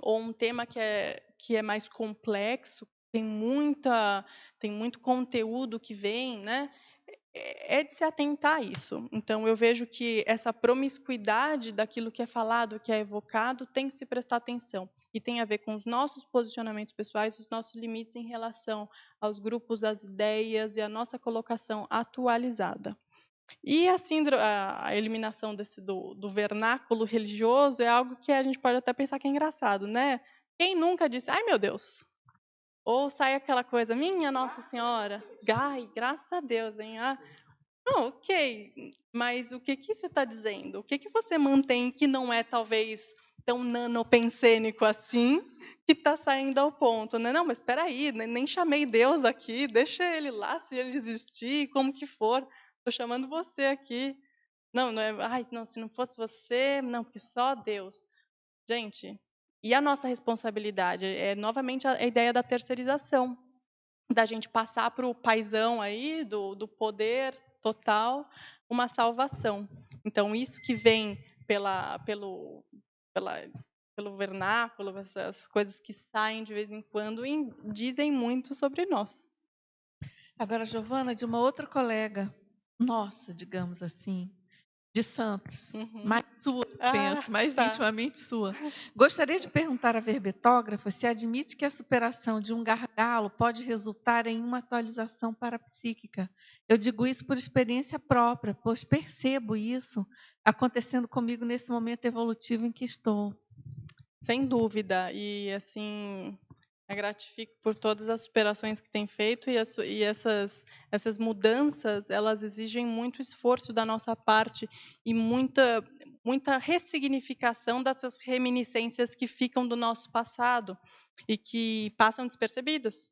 ou um tema que é mais complexo, tem muito conteúdo que vem, né? É de se atentar a isso. Então, eu vejo que essa promiscuidade daquilo que é falado, que é evocado, tem que se prestar atenção. E tem a ver com os nossos posicionamentos pessoais, os nossos limites em relação aos grupos, às ideias e a nossa colocação atualizada. E a eliminação do vernáculo religioso é algo que a gente pode até pensar que é engraçado, né? Quem nunca disse, ai meu Deus? Ou sai aquela coisa, minha Nossa Senhora, ai, graças a Deus, hein? Ah, não, ok, mas o que isso está dizendo? O que você mantém que não é talvez tão nanopensênico assim, que está saindo ao ponto, né? Não, mas espera aí, nem chamei Deus aqui, deixa ele lá, se ele existir, como que for. Estou chamando você aqui. Não, não é. Ai, não, se não fosse você, não, porque só Deus. Gente, e a nossa responsabilidade? É novamente a ideia da terceirização, da gente passar para o paizão aí, do poder total, uma salvação. Então, isso que vem pelo vernáculo, essas coisas que saem de vez em quando, dizem muito sobre nós.
Agora, Giovana, de uma outra colega nossa, digamos assim, de Santos, mais sua, penso, mais intimamente sua. Gostaria de perguntar à verbetógrafa se admite que a superação de um gargalo pode resultar em uma atualização parapsíquica. Eu digo isso por experiência própria, pois percebo isso acontecendo comigo nesse momento evolutivo em que estou.
Sem dúvida, e assim, eu gratifico por todas as superações que tem feito, e essas mudanças, elas exigem muito esforço da nossa parte e muita ressignificação dessas reminiscências que ficam do nosso passado e que passam despercebidas.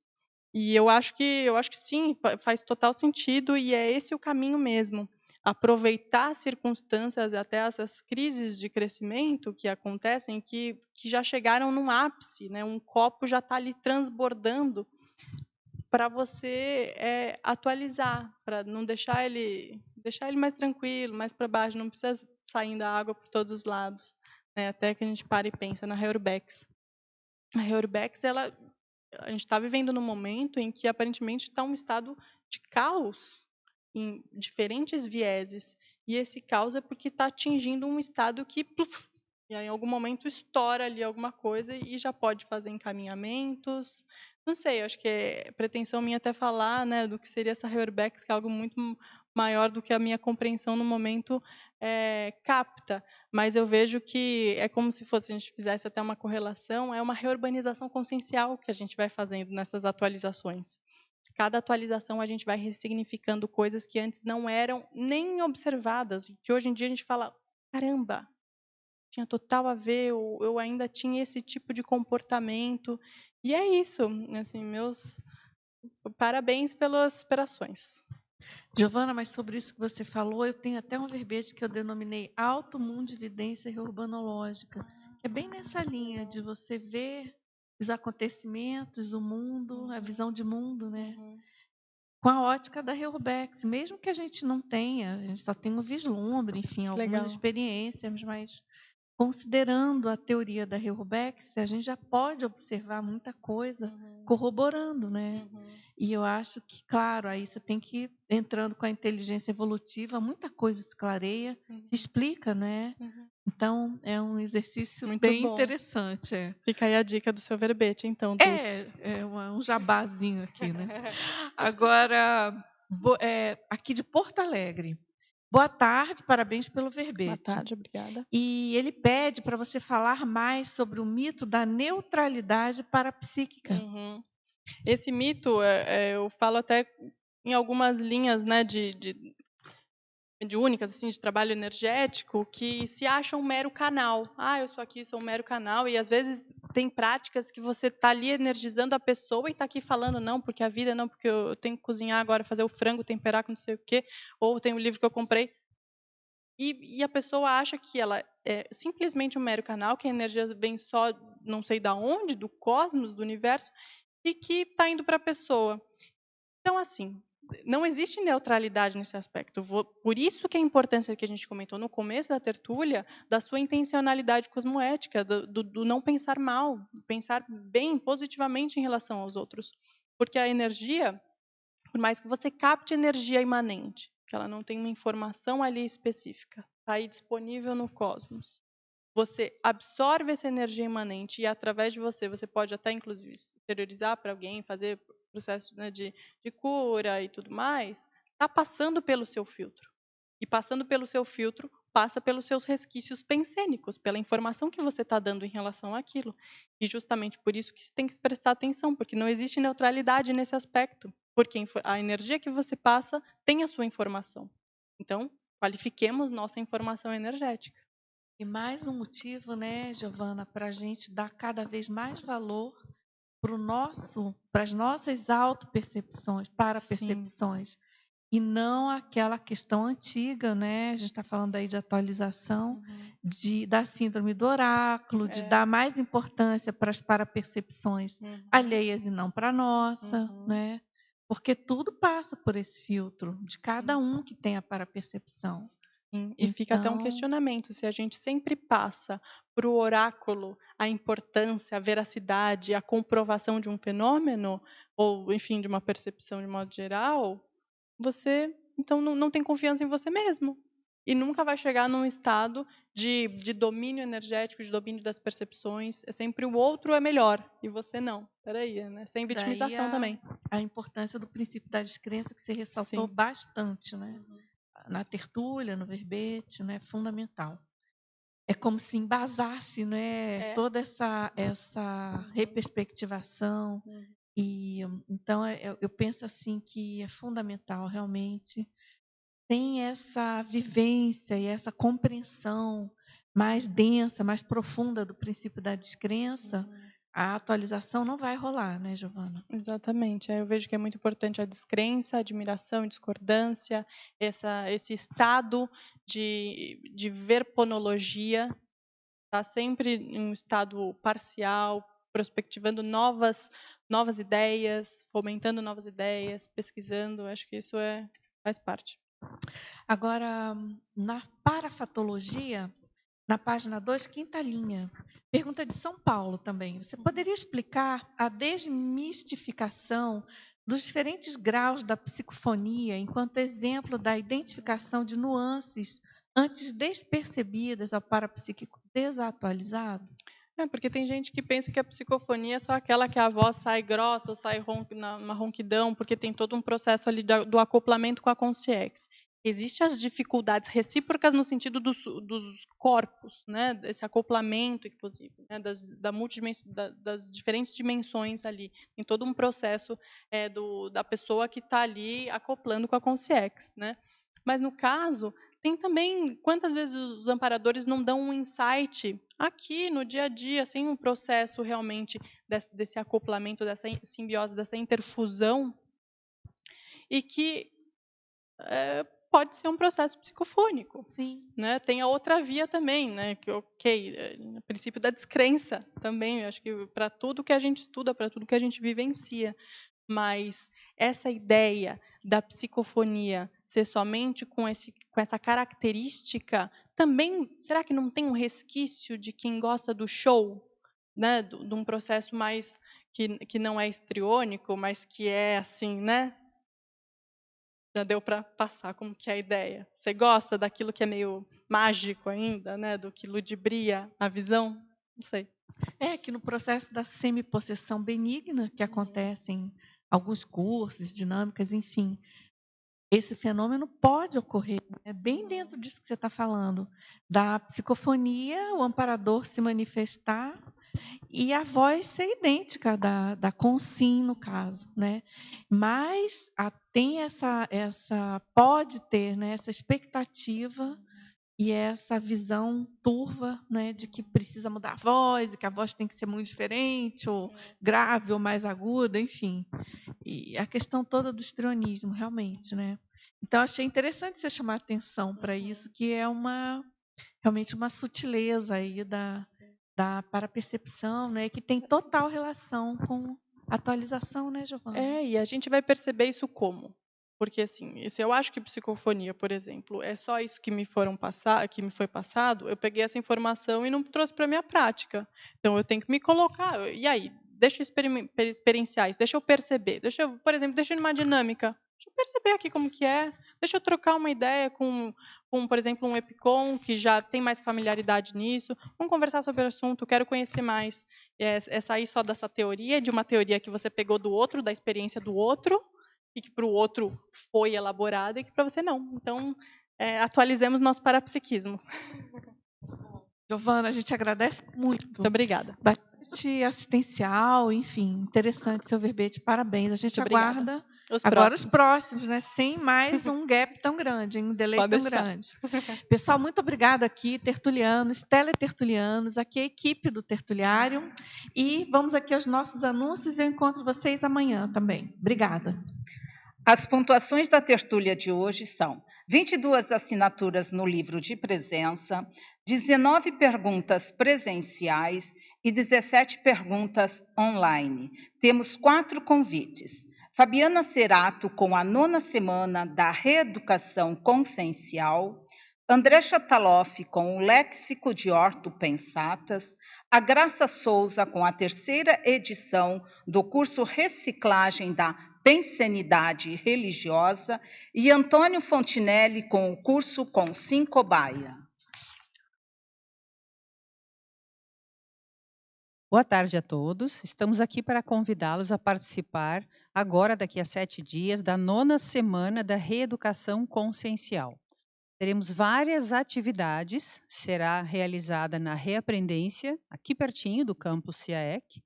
E eu acho que sim, faz total sentido e é esse o caminho mesmo. Aproveitar as circunstâncias, até essas crises de crescimento que acontecem, que já chegaram num ápice, né? Um copo já está ali transbordando, para você atualizar, para não deixar ele mais tranquilo, mais para baixo, não precisa saindo a água por todos os lados, né? Até que a gente para e pensa na Heurbex. A Heurbex, a gente está vivendo num momento em que aparentemente está um estado de caos em diferentes vieses, e esse caos é porque está atingindo um estado que pluf, e aí, em algum momento estoura ali alguma coisa e já pode fazer encaminhamentos. Não sei, acho que é pretensão minha até falar, né, do que seria essa Heurbex, que é algo muito maior do que a minha compreensão no momento capta. Mas eu vejo que é como se fosse, a gente fizesse até uma correlação, é uma reurbanização consciencial que a gente vai fazendo nessas atualizações. Cada atualização a gente vai ressignificando coisas que antes não eram nem observadas, que hoje em dia a gente fala, caramba, tinha total a ver, eu ainda tinha esse tipo de comportamento. E é isso, assim, meus parabéns pelas superações.
Giovana, mas sobre isso que você falou, eu tenho até um verbete que eu denominei Alto Mundo de Evidência Reurbanológica, que é bem nessa linha de você ver os acontecimentos, o mundo, a visão de mundo, né? Com a ótica da Reubex, mesmo que a gente não tenha, a gente só tem um vislumbre, enfim, algumas
Legal.
experiências, mas considerando a teoria da Reubex, a gente já pode observar muita coisa corroborando, né? E eu acho que, claro, aí você tem que ir entrando com a inteligência evolutiva, muita coisa se clareia, se explica, né? Então, é um exercício
Muito
bem
bom.
interessante.
Fica aí a dica do seu verbete, então, Dulce.
Um jabazinho aqui, né? Agora, aqui de Porto Alegre. Boa tarde, parabéns pelo verbete.
Boa tarde, obrigada.
E ele pede para você falar mais sobre o mito da neutralidade parapsíquica.
Esse mito, eu falo até em algumas linhas, né, mediúnicas, assim, de trabalho energético, que se acham um mero canal. Eu sou aqui, sou um mero canal, e às vezes tem práticas que você está ali energizando a pessoa e está aqui falando, não, porque a vida, não, porque eu tenho que cozinhar agora, fazer o frango, temperar com não sei o quê, ou tem um livro que eu comprei. E a pessoa acha que ela é simplesmente um mero canal, que a energia vem só, não sei da onde, do cosmos, do universo, e que está indo para a pessoa. Então, assim, não existe neutralidade nesse aspecto. Por isso que a importância que a gente comentou no começo da tertúlia, da sua intencionalidade cosmoética, do não pensar mal, pensar bem, positivamente em relação aos outros. Porque a energia, por mais que você capte energia imanente, que ela não tem uma informação ali específica, está aí disponível no cosmos. Você absorve essa energia imanente e, através de você pode até, inclusive, exteriorizar para alguém, fazer processos, né, de cura e tudo mais, está passando pelo seu filtro. E passando pelo seu filtro, passa pelos seus resquícios pensênicos, pela informação que você está dando em relação àquilo. E justamente por isso que você tem que prestar atenção, porque não existe neutralidade nesse aspecto. Porque a energia que você passa tem a sua informação. Então, qualifiquemos nossa informação energética.
E mais um motivo, né, Giovana, para a gente dar cada vez mais valor para as nossas autopercepções, parapercepções, e não aquela questão antiga, né? A gente está falando aí de atualização da síndrome do oráculo, de dar mais importância para as parapercepções alheias e não para a nossa, né? Porque tudo passa por esse filtro de cada um que tem a parapercepção.
Sim, e fica até um questionamento, se a gente sempre passa para o oráculo a importância, a veracidade, a comprovação de um fenômeno, ou, enfim, de uma percepção de modo geral, você, então, não tem confiança em você mesmo. E nunca vai chegar num estado de domínio energético, de domínio das percepções. É sempre o outro é melhor, e você não. Peraí, né? Sem vitimização também.
A importância do princípio da descrença, que você ressaltou bastante, né? Na tertúlia, no verbete, né? Fundamental. É como se embasasse, né? Toda essa reperspectivação. E então eu penso assim que é fundamental realmente tem essa vivência e essa compreensão mais densa, mais profunda do princípio da descrença, a atualização não vai rolar, né, Giovana?
Exatamente. Eu vejo que é muito importante a descrença, a admiração e discordância, esse estado de verponologia, tá sempre em um estado parcial, prospectivando novas ideias, fomentando novas ideias, pesquisando. Acho que isso faz parte.
Agora, na parafatologia, na página 2, quinta linha, pergunta de São Paulo também. Você poderia explicar a desmistificação dos diferentes graus da psicofonia enquanto exemplo da identificação de nuances antes despercebidas ao parapsíquico desatualizado?
Porque tem gente que pensa que a psicofonia é só aquela que a voz sai grossa ou sai uma ronquidão, porque tem todo um processo ali do acoplamento com a consciência. Existem as dificuldades recíprocas no sentido dos corpos, né? Desse acoplamento, inclusive, né? das diferentes dimensões ali. Tem todo um processo da pessoa que está ali acoplando com a consciência, né? Mas, no caso, tem também, quantas vezes os amparadores não dão um insight aqui no dia a dia, assim, um processo realmente desse acoplamento, dessa simbiose, dessa interfusão, e que pode ser um processo psicofônico.
Sim.
Né? Tem a outra via também, né? Que, o princípio da descrença também, eu acho que para tudo que a gente estuda, para tudo que a gente vivencia. Mas essa ideia da psicofonia ser somente com essa característica, também, será que não tem um resquício de quem gosta do show? Né? De um processo mais que não é histriônico, mas que é assim, né? Já deu para passar como que é a ideia. Você gosta daquilo que é meio mágico ainda, né? Do que ludibria a visão? Não sei.
É que no processo da semipossessão benigna, que acontece em alguns cursos, dinâmicas, enfim, esse fenômeno pode ocorrer, né? Bem dentro disso que você está falando, da psicofonia, o amparador se manifestar e a voz ser idêntica da consim, no caso, né? Mas tem pode ter, né, essa expectativa e essa visão turva, né, de que precisa mudar a voz, e que a voz tem que ser muito diferente, ou grave, ou mais aguda, enfim. E a questão toda do histrionismo, realmente, né? Então, achei interessante você chamar atenção para isso, que é realmente uma sutileza aí da parapercepção, né, que tem total relação com a atualização, né, Giovana?
E a gente vai perceber isso como? Porque assim, se eu acho que psicofonia, por exemplo, é só isso que me foi passado, eu peguei essa informação e não trouxe para a minha prática. Então eu tenho que me colocar, e aí, deixa eu experienciar isso, deixa eu perceber, por exemplo, deixa eu ir numa dinâmica, deixa eu perceber aqui como que é, deixa eu trocar uma ideia com, por exemplo, um EPICOM, que já tem mais familiaridade nisso, vamos conversar sobre o assunto, quero conhecer mais. É sair só dessa teoria, de uma teoria que você pegou do outro, da experiência do outro, e que para o outro foi elaborada e que para você não. Então, atualizemos nosso parapsiquismo.
Giovana, a gente agradece muito.
Muito obrigada.
Bastante assistencial, enfim, interessante seu verbete, parabéns. A gente aguarda
os
próximos, né? Sem mais um gap tão grande, um delay tão grande. Pessoal, muito obrigada aqui, tertulianos, teletertulianos, aqui a equipe do Tertuliário. E vamos aqui aos nossos anúncios e eu encontro vocês amanhã também. Obrigada.
As pontuações da tertúlia de hoje são 22 assinaturas no livro de presença, 19 perguntas presenciais e 17 perguntas online. Temos 4 convites. Fabiana Cerato, com a 9ª semana da reeducação consciencial, André Chataloff, com o léxico de ortopensatas, a Graça Souza, com a 3ª edição do curso Reciclagem da Pensenidade Religiosa, e Antônio Fontinelli, com o curso Consim Cobaia.
Boa tarde a todos. Estamos aqui para convidá-los a participar, agora, daqui a 7 dias, da 9ª semana da reeducação consciencial. Teremos várias atividades, será realizada na Reaprendência, aqui pertinho do campus CIAEC,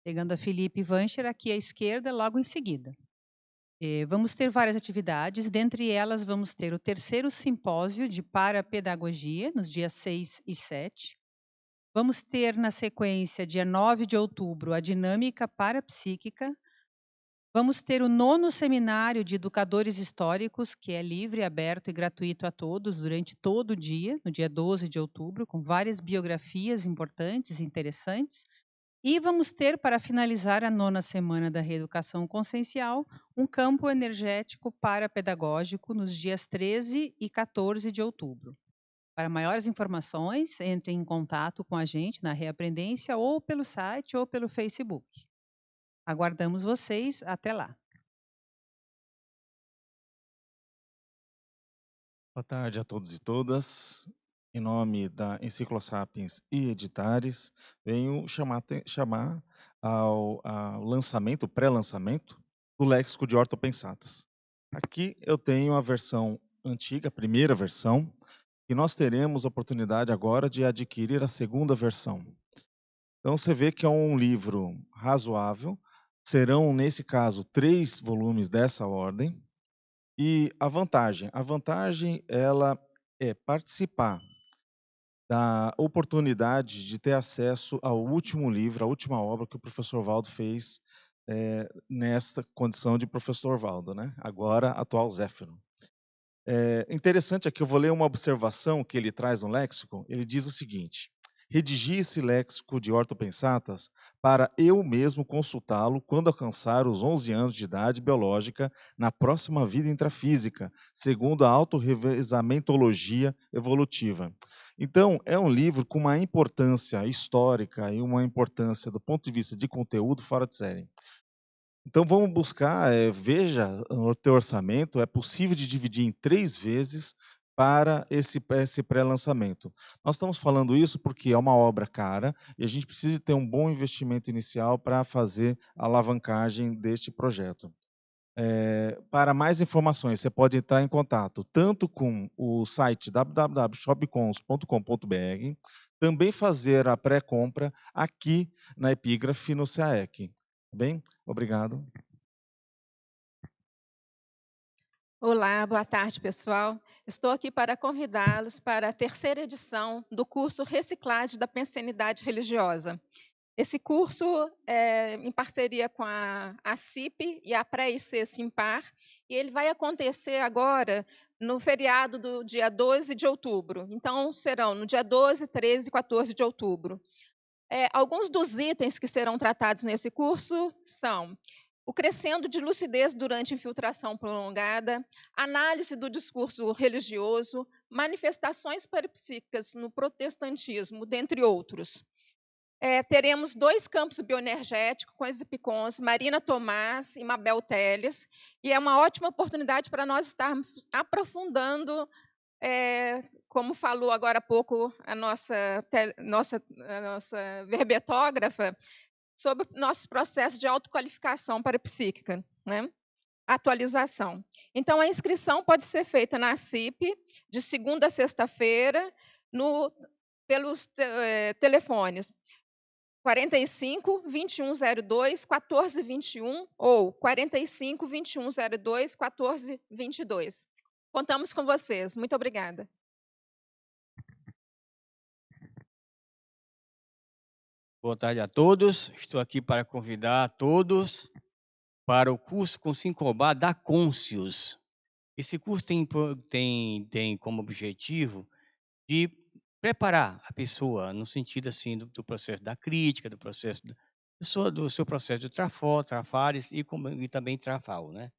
pegando a Felipe Vancher aqui à esquerda, logo em seguida. Vamos ter várias atividades, dentre elas vamos ter o 3º simpósio de parapedagogia, nos dias 6 e 7. Vamos ter, na sequência, dia 9 de outubro, a dinâmica parapsíquica. Vamos ter o 9º seminário de educadores históricos, que é livre, aberto e gratuito a todos durante todo o dia, no dia 12 de outubro, com várias biografias importantes e interessantes. E vamos ter, para finalizar a 9ª semana da reeducação consciencial, um campo energético parapedagógico nos dias 13 e 14 de outubro. Para maiores informações, entre em contato com a gente na Reaprendência ou pelo site ou pelo Facebook. Aguardamos vocês. Até lá.
Boa tarde a todos e todas. Em nome da Enciclosapiens e Editares, venho chamar ao lançamento, pré-lançamento, do léxico de ortopensatas. Aqui eu tenho a versão antiga, a primeira versão, e nós teremos a oportunidade agora de adquirir a 2ª versão. Então você vê que é um livro razoável. Serão, nesse caso, 3 volumes dessa ordem. E a vantagem ela é participar da oportunidade de ter acesso ao último livro, a última obra que o professor Valdo fez nesta condição de professor Valdo, né? Agora atual Zéfiro. Interessante aqui, eu vou ler uma observação que ele traz no léxico. Ele diz o seguinte: redigi esse léxico de ortopensatas para eu mesmo consultá-lo quando alcançar os 11 anos de idade biológica na próxima vida intrafísica, segundo a autorrevezamentologia evolutiva. Então, é um livro com uma importância histórica e uma importância do ponto de vista de conteúdo fora de série. Então, vamos buscar, veja no teu orçamento, é possível de dividir em 3 vezes para esse pré-lançamento. Nós estamos falando isso porque é uma obra cara e a gente precisa ter um bom investimento inicial para fazer a alavancagem deste projeto. Para mais informações, você pode entrar em contato tanto com o site www.shopcons.com.br, também fazer a pré-compra aqui na Epígrafe no CAEC. Tá bem? Obrigado.
Olá, boa tarde, pessoal. Estou aqui para convidá-los para a terceira edição do curso Reciclagem da Pensenidade Religiosa. Esse curso é em parceria com a CIP e a Pré-IC Simpar, e ele vai acontecer agora no feriado do dia 12 de outubro. Então, serão no dia 12, 13 e 14 de outubro. Alguns dos itens que serão tratados nesse curso são o crescendo de lucidez durante infiltração prolongada, análise do discurso religioso, manifestações parapsíquicas no protestantismo, dentre outros. Teremos 2 campos bioenergéticos com as Epicons, Marina Tomás e Mabel Teles, e é uma ótima oportunidade para nós estarmos aprofundando, como falou agora há pouco a nossa verbetógrafa, sobre nossos processos de autoqualificação parapsíquica, né? Atualização. Então, a inscrição pode ser feita na CIP, de segunda a sexta-feira, pelos telefones 45 2102 1421 ou 45 2102 1422. Contamos com vocês. Muito obrigada.
Boa tarde a todos. Estou aqui para convidar a todos para o curso com Sincobá da Conscius. Esse curso tem como objetivo de preparar a pessoa no sentido assim do processo da crítica, do seu processo de Trafares e também Trafal, né?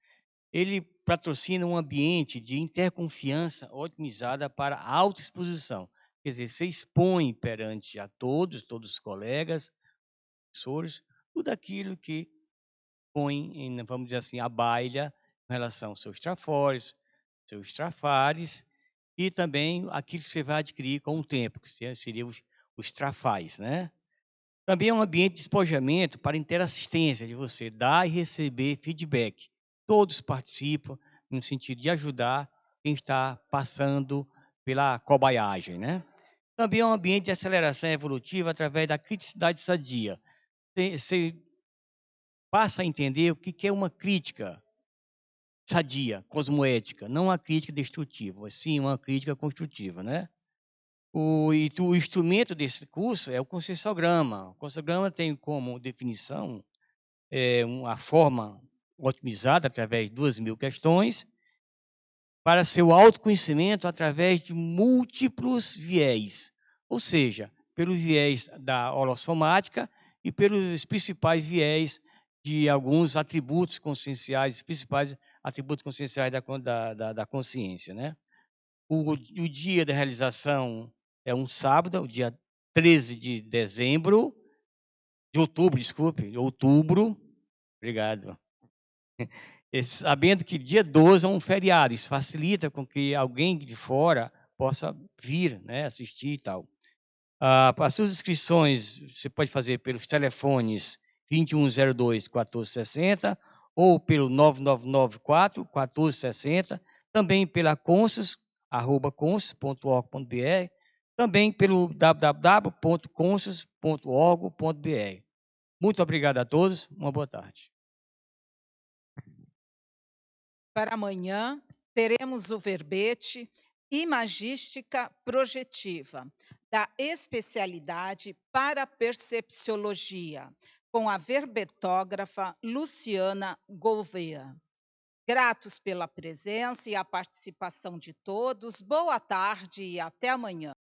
Ele patrocina um ambiente de interconfiança otimizada para a autoexposição. Quer dizer, você expõe perante a todos os colegas, professores, tudo aquilo que põe, vamos dizer assim, a baila em relação aos seus trafores, seus trafares, e também aquilo que você vai adquirir com o tempo, que seriam os trafais, né? Também é um ambiente de despojamento para interassistência, de você dar e receber feedback. Todos participam no sentido de ajudar quem está passando pela cobaiagem, né? Também é um ambiente de aceleração evolutiva através da criticidade sadia. Você passa a entender o que é uma crítica sadia, cosmoética, não uma crítica destrutiva, mas sim uma crítica construtiva, né? O instrumento desse curso é o conscienciograma. O conscienciograma tem como definição uma forma otimizada através de 2.000 questões para seu autoconhecimento através de múltiplos viés, ou seja, pelo viés da holossomática e pelos principais viés de alguns atributos conscienciais, principais atributos conscienciais da consciência, né? O dia da realização é um sábado, o dia 13 de outubro, obrigado. Sabendo que dia 12 é um feriado, isso facilita com que alguém de fora possa vir, né, assistir e tal. As suas inscrições você pode fazer pelos telefones 2102-1460 ou pelo 9994-1460, também pela consus@consus.org.br, também pelo www.consus.org.br. Muito obrigado a todos, uma boa tarde.
Para amanhã, teremos o verbete Imagística Projetiva, da especialidade Parapercepciologia, com a verbetógrafa Luciana Gouveia. Gratos pela presença e a participação de todos. Boa tarde e até amanhã.